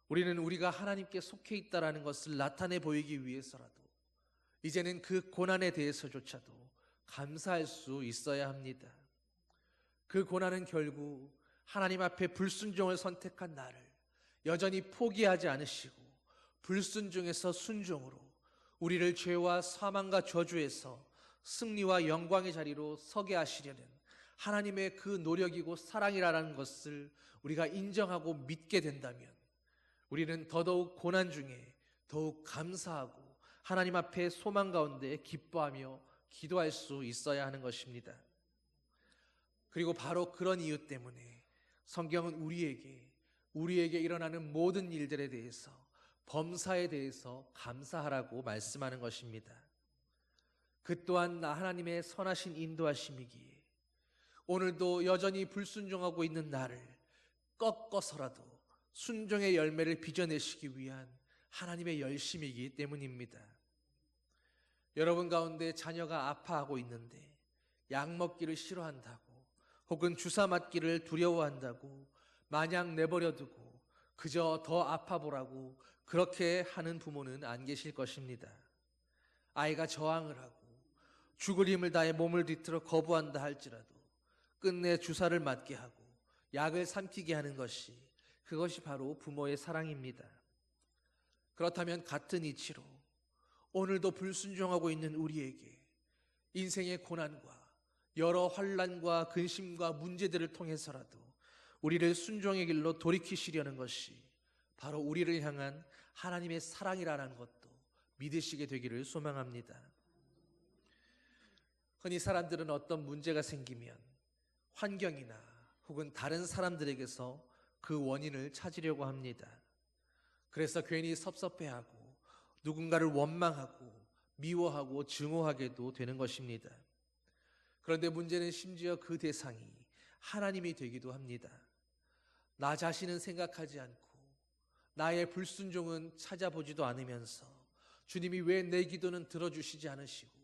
우리는 우리가 하나님께 속해 있다라는 것을 나타내 보이기 위해서라도 이제는 그 고난에 대해서조차도 감사할 수 있어야 합니다. 그 고난은 결국 하나님 앞에 불순종을 선택한 나를 여전히 포기하지 않으시고 불순종에서 순종으로 우리를 죄와 사망과 저주에서 승리와 영광의 자리로 서게 하시려는 하나님의 그 노력이고 사랑이라는 것을 우리가 인정하고 믿게 된다면 우리는 더더욱 고난 중에 더욱 감사하고 하나님 앞에 소망 가운데 기뻐하며 기도할 수 있어야 하는 것입니다. 그리고 바로 그런 이유 때문에 성경은 우리에게 일어나는 모든 일들에 대해서 범사에 대해서 감사하라고 말씀하는 것입니다. 그 또한 하나님의 선하신 인도하심이기에 오늘도 여전히 불순종하고 있는 나를 꺾어서라도 순종의 열매를 빚어내시기 위한 하나님의 열심이기 때문입니다. 여러분 가운데 자녀가 아파하고 있는데 약 먹기를 싫어한다고 혹은 주사 맞기를 두려워한다고 마냥 내버려두고 그저 더 아파보라고 그렇게 하는 부모는 안 계실 것입니다. 아이가 저항을 하고 죽을 힘을 다해 몸을 뒤틀어 거부한다 할지라도 끝내 주사를 맞게 하고 약을 삼키게 하는 것이, 그것이 바로 부모의 사랑입니다. 그렇다면 같은 이치로 오늘도 불순종하고 있는 우리에게 인생의 고난과 여러 환난과 근심과 문제들을 통해서라도 우리를 순종의 길로 돌이키시려는 것이 바로 우리를 향한 하나님의 사랑이라는 것도 믿으시게 되기를 소망합니다. 흔히 사람들은 어떤 문제가 생기면 환경이나 혹은 다른 사람들에게서 그 원인을 찾으려고 합니다. 그래서 괜히 섭섭해하고 누군가를 원망하고 미워하고 증오하게도 되는 것입니다. 그런데 문제는 심지어 그 대상이 하나님이 되기도 합니다. 나 자신은 생각하지 않고 나의 불순종은 찾아보지도 않으면서 주님이 왜 내 기도는 들어주시지 않으시고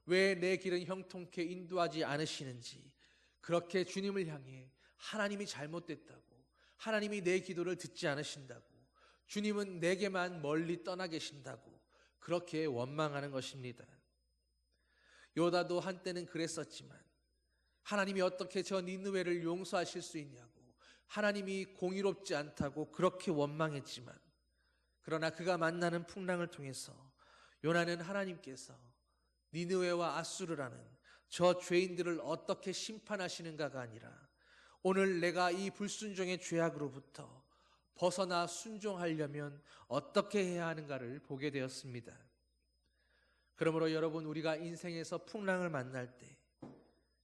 왜 내 길은 형통케 인도하지 않으시는지, 그렇게 주님을 향해 하나님이 잘못됐다고, 하나님이 내 기도를 듣지 않으신다고, 주님은 내게만 멀리 떠나 계신다고 그렇게 원망하는 것입니다. 요다도 한때는 그랬었지만 하나님이 어떻게 저 니느웨를 용서하실 수 있냐고, 하나님이 공의롭지 않다고 그렇게 원망했지만, 그러나 그가 만나는 풍랑을 통해서 요나는 하나님께서 니느웨와 아수르라는 저 죄인들을 어떻게 심판하시는가가 아니라 오늘 내가 이 불순종의 죄악으로부터 벗어나 순종하려면 어떻게 해야 하는가를 보게 되었습니다. 그러므로 여러분, 우리가 인생에서 풍랑을 만날 때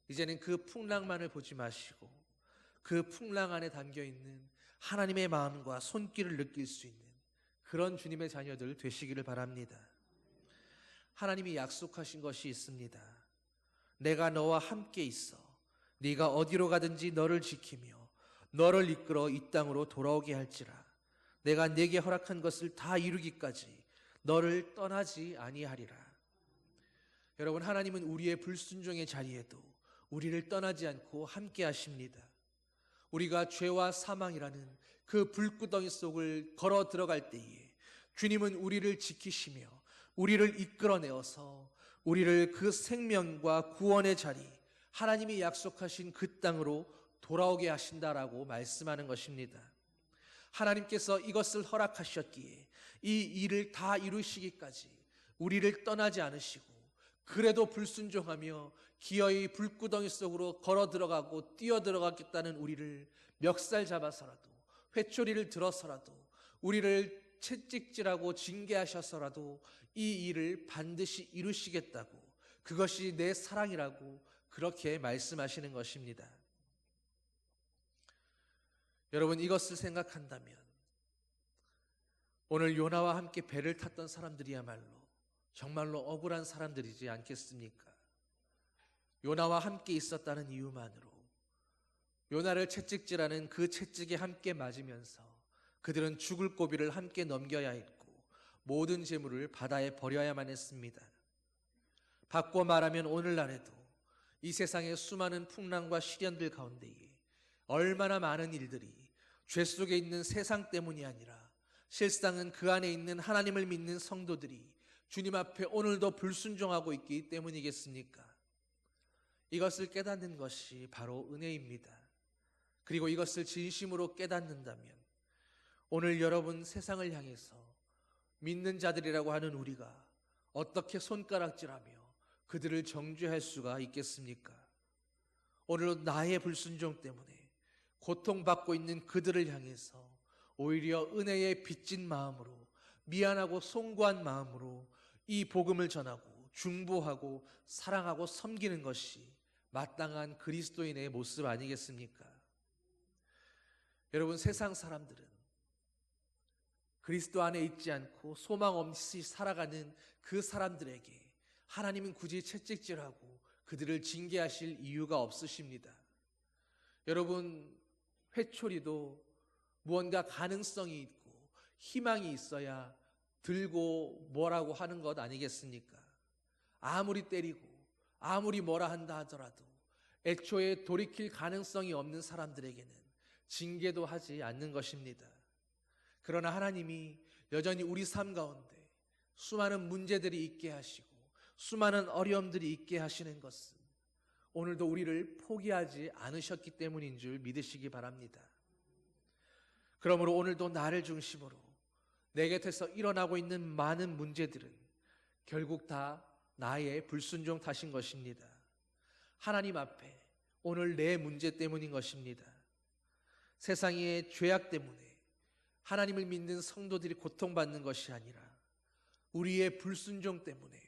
이제는 그 풍랑만을 보지 마시고 그 풍랑 안에 담겨있는 하나님의 마음과 손길을 느낄 수 있는 그런 주님의 자녀들 되시기를 바랍니다. 하나님이 약속하신 것이 있습니다. 내가 너와 함께 있어 네가 어디로 가든지 너를 지키며 너를 이끌어 이 땅으로 돌아오게 할지라. 내가 네게 허락한 것을 다 이루기까지 너를 떠나지 아니하리라. 여러분, 하나님은 우리의 불순종의 자리에도 우리를 떠나지 않고 함께 하십니다. 우리가 죄와 사망이라는 그 불구덩이 속을 걸어 들어갈 때에 주님은 우리를 지키시며 우리를 이끌어내어서 우리를 그 생명과 구원의 자리, 하나님이 약속하신 그 땅으로 돌아오게 하신다라고 말씀하는 것입니다. 하나님께서 이것을 허락하셨기에 이 일을 다 이루시기까지 우리를 떠나지 않으시고, 그래도 불순종하며 기어이 불구덩이 속으로 걸어 들어가고 뛰어 들어가겠다는 우리를 멱살 잡아서라도, 회초리를 들어서라도, 우리를 채찍질하고 징계하셔서라도 이 일을 반드시 이루시겠다고, 그것이 내 사랑이라고 그렇게 말씀하시는 것입니다. 여러분, 이것을 생각한다면 오늘 요나와 함께 배를 탔던 사람들이야말로 정말로 억울한 사람들이지 않겠습니까? 요나와 함께 있었다는 이유만으로 요나를 채찍질하는 그 채찍에 함께 맞으면서 그들은 죽을 고비를 함께 넘겨야 했고 모든 재물을 바다에 버려야만 했습니다. 바꿔 말하면 오늘날에도 이 세상의 수많은 풍랑과 시련들 가운데에 얼마나 많은 일들이 죄 속에 있는 세상 때문이 아니라 실상은 그 안에 있는 하나님을 믿는 성도들이 주님 앞에 오늘도 불순종하고 있기 때문이겠습니까? 이것을 깨닫는 것이 바로 은혜입니다. 그리고 이것을 진심으로 깨닫는다면 오늘 여러분, 세상을 향해서 믿는 자들이라고 하는 우리가 어떻게 손가락질하며 그들을 정죄할 수가 있겠습니까? 오늘 나의 불순종 때문에 고통받고 있는 그들을 향해서 오히려 은혜에 빚진 마음으로, 미안하고 송구한 마음으로 이 복음을 전하고 중보하고 사랑하고 섬기는 것이 마땅한 그리스도인의 모습 아니겠습니까? 여러분, 세상 사람들은 그리스도 안에 있지 않고 소망 없이 살아가는 그 사람들에게 하나님은 굳이 채찍질하고 그들을 징계하실 이유가 없으십니다. 여러분, 회초리도 무언가 가능성이 있고 희망이 있어야 들고 뭐라고 하는 것 아니겠습니까? 아무리 때리고 아무리 뭐라 한다 하더라도 애초에 돌이킬 가능성이 없는 사람들에게는 징계도 하지 않는 것입니다. 그러나 하나님이 여전히 우리 삶 가운데 수많은 문제들이 있게 하시고 수많은 어려움들이 있게 하시는 것은 오늘도 우리를 포기하지 않으셨기 때문인 줄 믿으시기 바랍니다. 그러므로 오늘도 나를 중심으로 내 곁에서 일어나고 있는 많은 문제들은 결국 다 나의 불순종 탓인 것입니다. 하나님 앞에 오늘 내 문제 때문인 것입니다. 세상의 죄악 때문에 하나님을 믿는 성도들이 고통받는 것이 아니라 우리의 불순종 때문에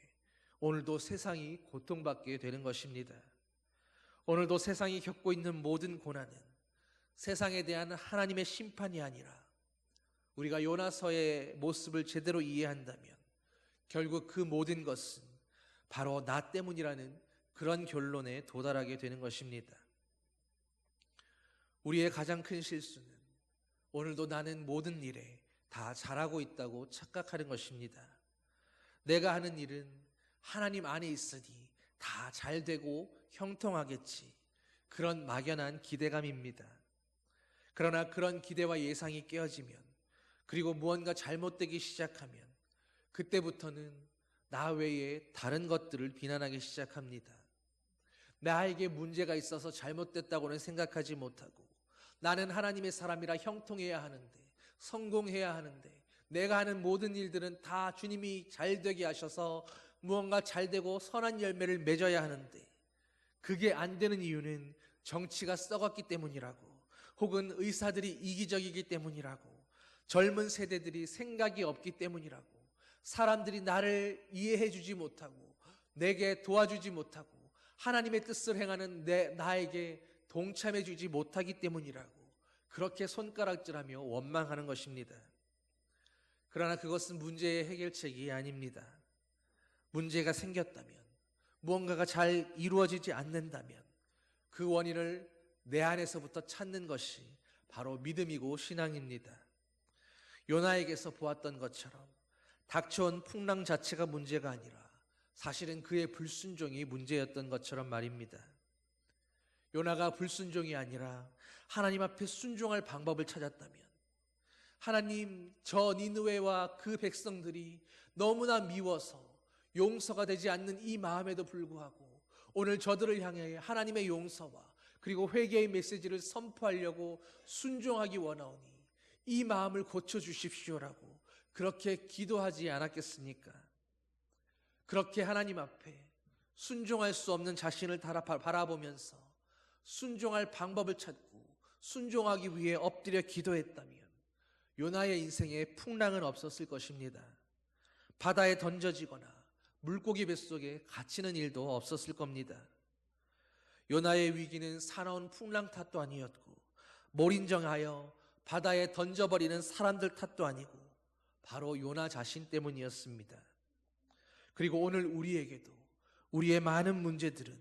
오늘도 세상이 고통받게 되는 것입니다. 오늘도 세상이 겪고 있는 모든 고난은 세상에 대한 하나님의 심판이 아니라 우리가 요나서의 모습을 제대로 이해한다면 결국 그 모든 것은 바로 나 때문이라는 그런 결론에 도달하게 되는 것입니다. 우리의 가장 큰 실수는 오늘도 나는 모든 일에 다 잘하고 있다고 착각하는 것입니다. 내가 하는 일은 하나님 안에 있으니 다 잘되고 형통하겠지. 그런 막연한 기대감입니다. 그러나 그런 기대와 예상이 깨어지면 그리고 무언가 잘못되기 시작하면 그때부터는 나 외에 다른 것들을 비난하기 시작합니다. 나에게 문제가 있어서 잘못됐다고는 생각하지 못하고 나는 하나님의 사람이라 형통해야 하는데 성공해야 하는데 내가 하는 모든 일들은 다 주님이 잘되게 하셔서 무언가 잘되고 선한 열매를 맺어야 하는데 그게 안 되는 이유는 정치가 썩었기 때문이라고 혹은 의사들이 이기적이기 때문이라고 젊은 세대들이 생각이 없기 때문이라고 사람들이 나를 이해해 주지 못하고 내게 도와주지 못하고 하나님의 뜻을 행하는 나에게 동참해 주지 못하기 때문이라고 그렇게 손가락질하며 원망하는 것입니다. 그러나 그것은 문제의 해결책이 아닙니다. 문제가 생겼다면 무언가가 잘 이루어지지 않는다면 그 원인을 내 안에서부터 찾는 것이 바로 믿음이고 신앙입니다. 요나에게서 보았던 것처럼 닥쳐온 풍랑 자체가 문제가 아니라 사실은 그의 불순종이 문제였던 것처럼 말입니다. 요나가 불순종이 아니라 하나님 앞에 순종할 방법을 찾았다면 하나님, 저 니느웨와 그 백성들이 너무나 미워서 용서가 되지 않는 이 마음에도 불구하고 오늘 저들을 향해 하나님의 용서와 그리고 회개의 메시지를 선포하려고 순종하기 원하오니 이 마음을 고쳐주십시오라고 그렇게 기도하지 않았겠습니까? 그렇게 하나님 앞에 순종할 수 없는 자신을 바라보면서 순종할 방법을 찾고 순종하기 위해 엎드려 기도했다면 요나의 인생에 풍랑은 없었을 것입니다. 바다에 던져지거나 물고기 뱃속에 갇히는 일도 없었을 겁니다. 요나의 위기는 사나운 풍랑 탓도 아니었고 몰인정하여 바다에 던져버리는 사람들 탓도 아니고 바로 요나 자신 때문이었습니다. 그리고 오늘 우리에게도 우리의 많은 문제들은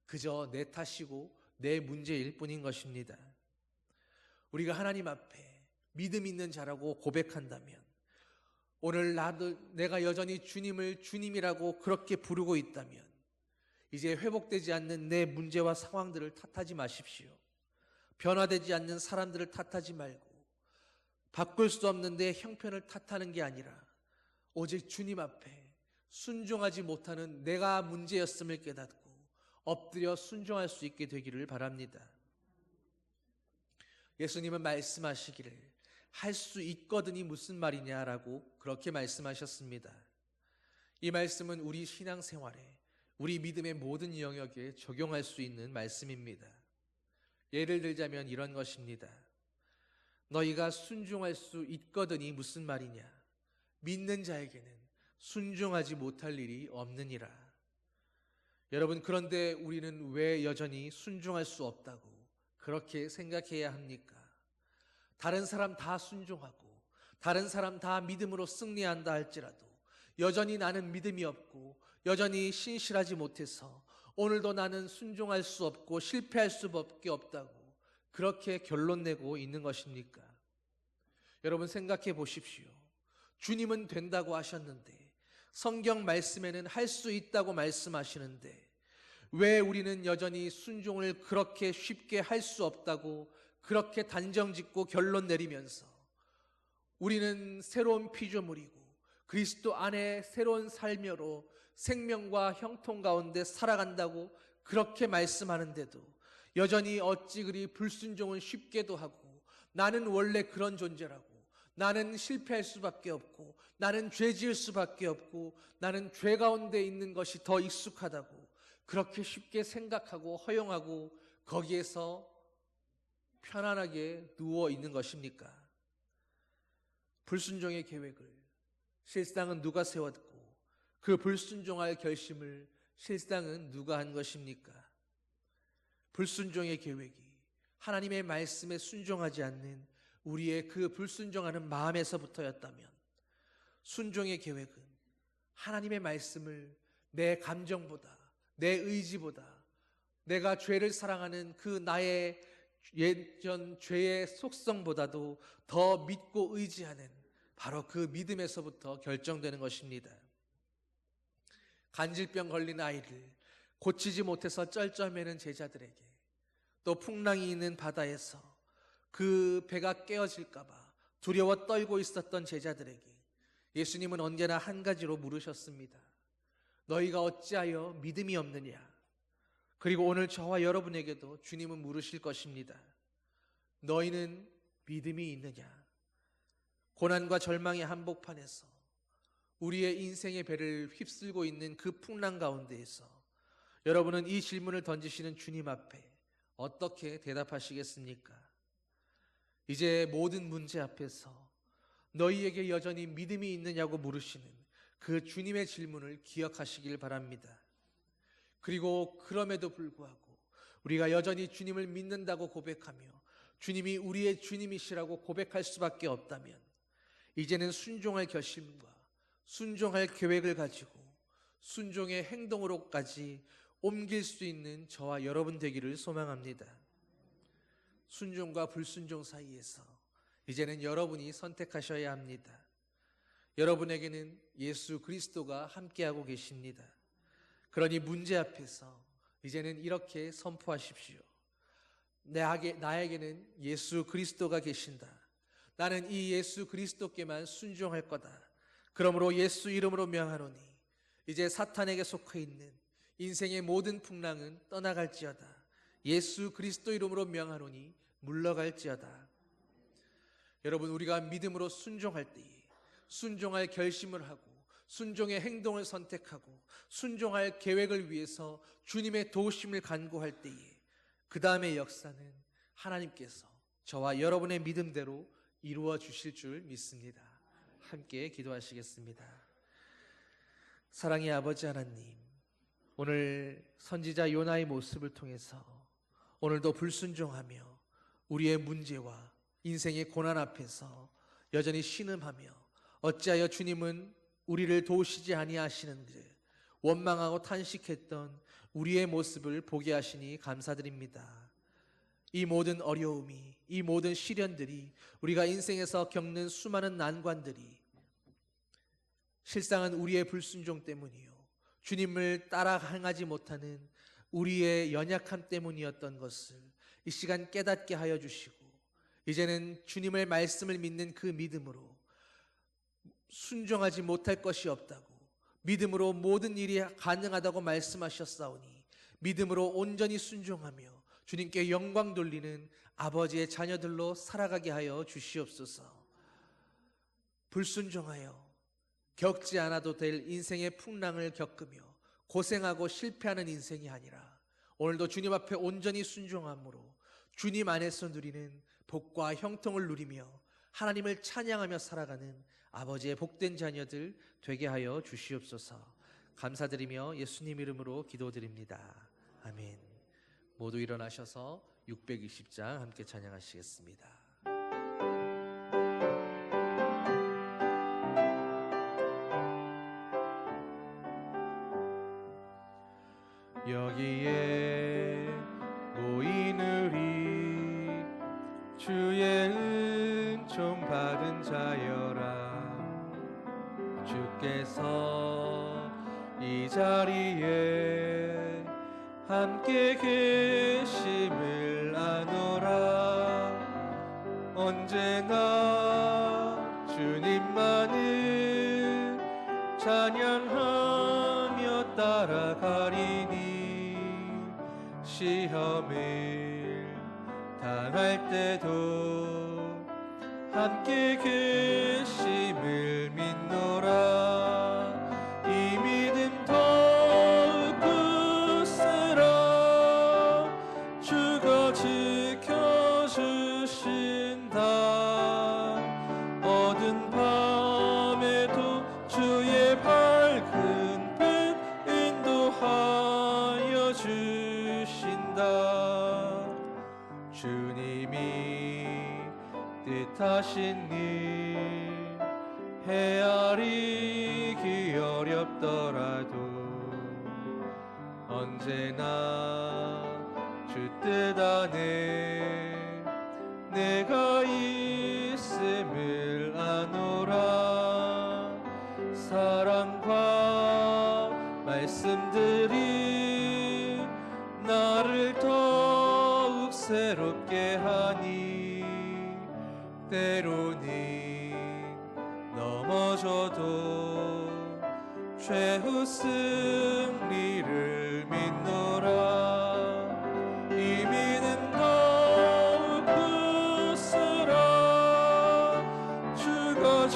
그저 내 탓이고 내 문제일 뿐인 것입니다. 우리가 하나님 앞에 믿음 있는 자라고 고백한다면 오늘 내가 여전히 주님을 주님이라고 그렇게 부르고 있다면 이제 회복되지 않는 내 문제와 상황들을 탓하지 마십시오. 변화되지 않는 사람들을 탓하지 말고 바꿀 수 없는 내 형편을 탓하는 게 아니라 오직 주님 앞에 순종하지 못하는 내가 문제였음을 깨닫고 엎드려 순종할 수 있게 되기를 바랍니다. 예수님은 말씀하시기를 할 수 있거든이 무슨 말이냐라고 그렇게 말씀하셨습니다. 이 말씀은 우리 신앙생활에 우리 믿음의 모든 영역에 적용할 수 있는 말씀입니다. 예를 들자면 이런 것입니다. 너희가 순종할 수 있거든이 무슨 말이냐? 믿는 자에게는 순종하지 못할 일이 없느니라. 여러분, 그런데 우리는 왜 여전히 순종할 수 없다고 그렇게 생각해야 합니까? 다른 사람 다 순종하고 다른 사람 다 믿음으로 승리한다 할지라도 여전히 나는 믿음이 없고 여전히 신실하지 못해서 오늘도 나는 순종할 수 없고 실패할 수밖에 없다고 그렇게 결론 내고 있는 것입니까? 여러분 생각해 보십시오. 주님은 된다고 하셨는데 성경 말씀에는 할 수 있다고 말씀하시는데 왜 우리는 여전히 순종을 그렇게 쉽게 할 수 없다고 그렇게 단정짓고 결론 내리면서 우리는 새로운 피조물이고 그리스도 안에 새로운 삶으로 생명과 형통 가운데 살아간다고 그렇게 말씀하는데도 여전히 어찌 그리 불순종은 쉽게도 하고, 나는 원래 그런 존재라고, 나는 실패할 수밖에 없고, 나는 죄 지을 수밖에 없고, 나는 죄 가운데 있는 것이 더 익숙하다고 그렇게 쉽게 생각하고 허용하고 거기에서 편안하게 누워 있는 것입니까? 불순종의 계획을 실상은 누가 세웠고, 그 불순종할 결심을 실상은 누가 한 것입니까? 불순종의 계획이 하나님의 말씀에 순종하지 않는 우리의 그 불순종하는 마음에서부터였다면, 순종의 계획은 하나님의 말씀을 내 감정보다, 내 의지보다, 내가 죄를 사랑하는 그 나의 예전 죄의 속성보다도 더 믿고 의지하는 바로 그 믿음에서부터 결정되는 것입니다. 간질병 걸린 아이를 고치지 못해서 쩔쩔매는 제자들에게, 또 풍랑이 있는 바다에서 그 배가 깨어질까봐 두려워 떨고 있었던 제자들에게 예수님은 언제나 한 가지로 물으셨습니다. 너희가 어찌하여 믿음이 없느냐? 그리고 오늘 저와 여러분에게도 주님은 물으실 것입니다. 너희는 믿음이 있느냐? 고난과 절망의 한복판에서 우리의 인생의 배를 휩쓸고 있는 그 풍랑 가운데에서 여러분은 이 질문을 던지시는 주님 앞에 어떻게 대답하시겠습니까? 이제 모든 문제 앞에서 너희에게 여전히 믿음이 있느냐고 물으시는 그 주님의 질문을 기억하시길 바랍니다. 그리고 그럼에도 불구하고 우리가 여전히 주님을 믿는다고 고백하며 주님이 우리의 주님이시라고 고백할 수밖에 없다면, 이제는 순종할 결심과 순종할 계획을 가지고 순종의 행동으로까지 옮길 수 있는 저와 여러분 되기를 소망합니다. 순종과 불순종 사이에서 이제는 여러분이 선택하셔야 합니다. 여러분에게는 예수 그리스도가 함께하고 계십니다. 그러니 문제 앞에서 이제는 이렇게 선포하십시오. 나에게는 예수 그리스도가 계신다. 나는 이 예수 그리스도께만 순종할 거다. 그러므로 예수 이름으로 명하노니 이제 사탄에게 속해 있는 인생의 모든 풍랑은 떠나갈지어다. 예수 그리스도 이름으로 명하노니 물러갈지어다. 여러분, 우리가 믿음으로 순종할 때에 순종할 결심을 하고 순종의 행동을 선택하고 순종할 계획을 위해서 주님의 도우심을 간구할 때에 그 다음의 역사는 하나님께서 저와 여러분의 믿음대로 이루어 주실 줄 믿습니다. 함께 기도하시겠습니다. 사랑의 아버지 하나님, 오늘 선지자 요나의 모습을 통해서 오늘도 불순종하며 우리의 문제와 인생의 고난 앞에서 여전히 신음하며 어찌하여 주님은 우리를 도우시지 아니하시는지 원망하고 탄식했던 우리의 모습을 보게 하시니 감사드립니다. 이 모든 어려움이, 이 모든 시련들이, 우리가 인생에서 겪는 수많은 난관들이 실상은 우리의 불순종 때문이요, 주님을 따라 행하지 못하는 우리의 연약함 때문이었던 것을 이 시간 깨닫게 하여 주시고, 이제는 주님의 말씀을 믿는 그 믿음으로 순종하지 못할 것이 없다고, 믿음으로 모든 일이 가능하다고 말씀하셨사오니 믿음으로 온전히 순종하며 주님께 영광 돌리는 아버지의 자녀들로 살아가게 하여 주시옵소서. 불순종하여 겪지 않아도 될 인생의 풍랑을 겪으며 고생하고 실패하는 인생이 아니라 오늘도 주님 앞에 온전히 순종함으로 주님 안에서 누리는 복과 형통을 누리며 하나님을 찬양하며 살아가는 아버지의 복된 자녀들 되게 하여 주시옵소서. 감사드리며 예수님 이름으로 기도드립니다. 아멘. 모두 일어나셔서 620장 함께 찬양하시겠습니다. 여기에 모이느리 주의 은총 받은 자여라. 주께서 이 자리에 함께 계심을 아노라. 언제나 주님만을 찬양하며 따라가리니 시험을 당할 때도 함께 계심을 믿노라. 이 믿음 더욱 굳세라. 주가 지켜주신다. 어두운 밤에도 주의 밝은 빛 인도하여 주신다. 주님이 뜻하신 일 헤아리기 어렵더라도 언제나 주 뜻 안에 내가 있음을 아노라. 사랑과 말씀들이 나를 더욱 새롭게 하니 때로는 넘어져도 최후 승리를 믿노라. 이 믿음 더욱 굳세라. 주가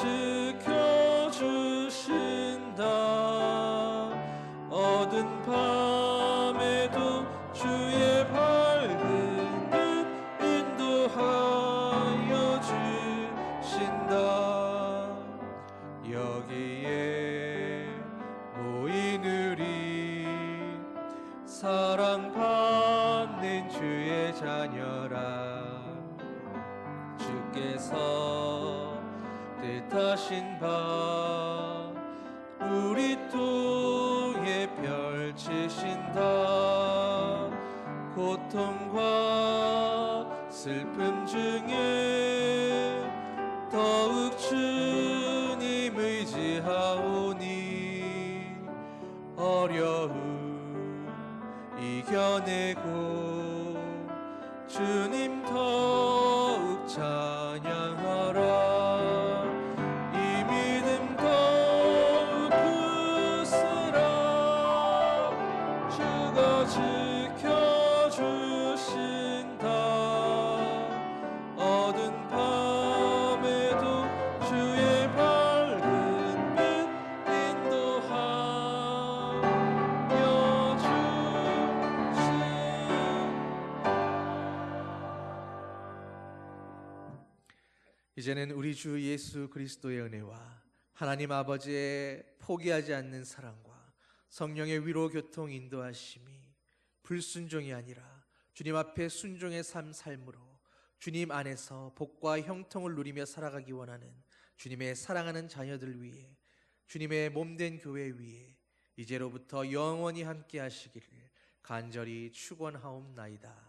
지켜주신다. 어두운 밤에도 주의 밝은 빛 인도하여 주신다. 여기에 모인 우리 사랑받는 주의 자녀라. 주께서 뜻하신 바 우리 통해 펼치신다. 고통과 슬픔 중에 더욱 주님 의지하오니 어려움 이겨내고 주님 더욱 찬양하라. 이 믿음 더욱 굳세라. 주가 지켜주신다. 어두운 밤에도 주의 밝은 빛 인도하여 이제는 우리 주 예수 그리스도의 은혜와 하나님 아버지의 포기하지 않는 사랑과 성령의 위로 교통 인도하심이 불순종이 아니라 주님 앞에 순종의 삶으로 주님 안에서 복과 형통을 누리며 살아가기 원하는 주님의 사랑하는 자녀들 위해 주님의 몸된 교회 위에 이제로부터 영원히 함께 하시기를 간절히 축원하옵나이다.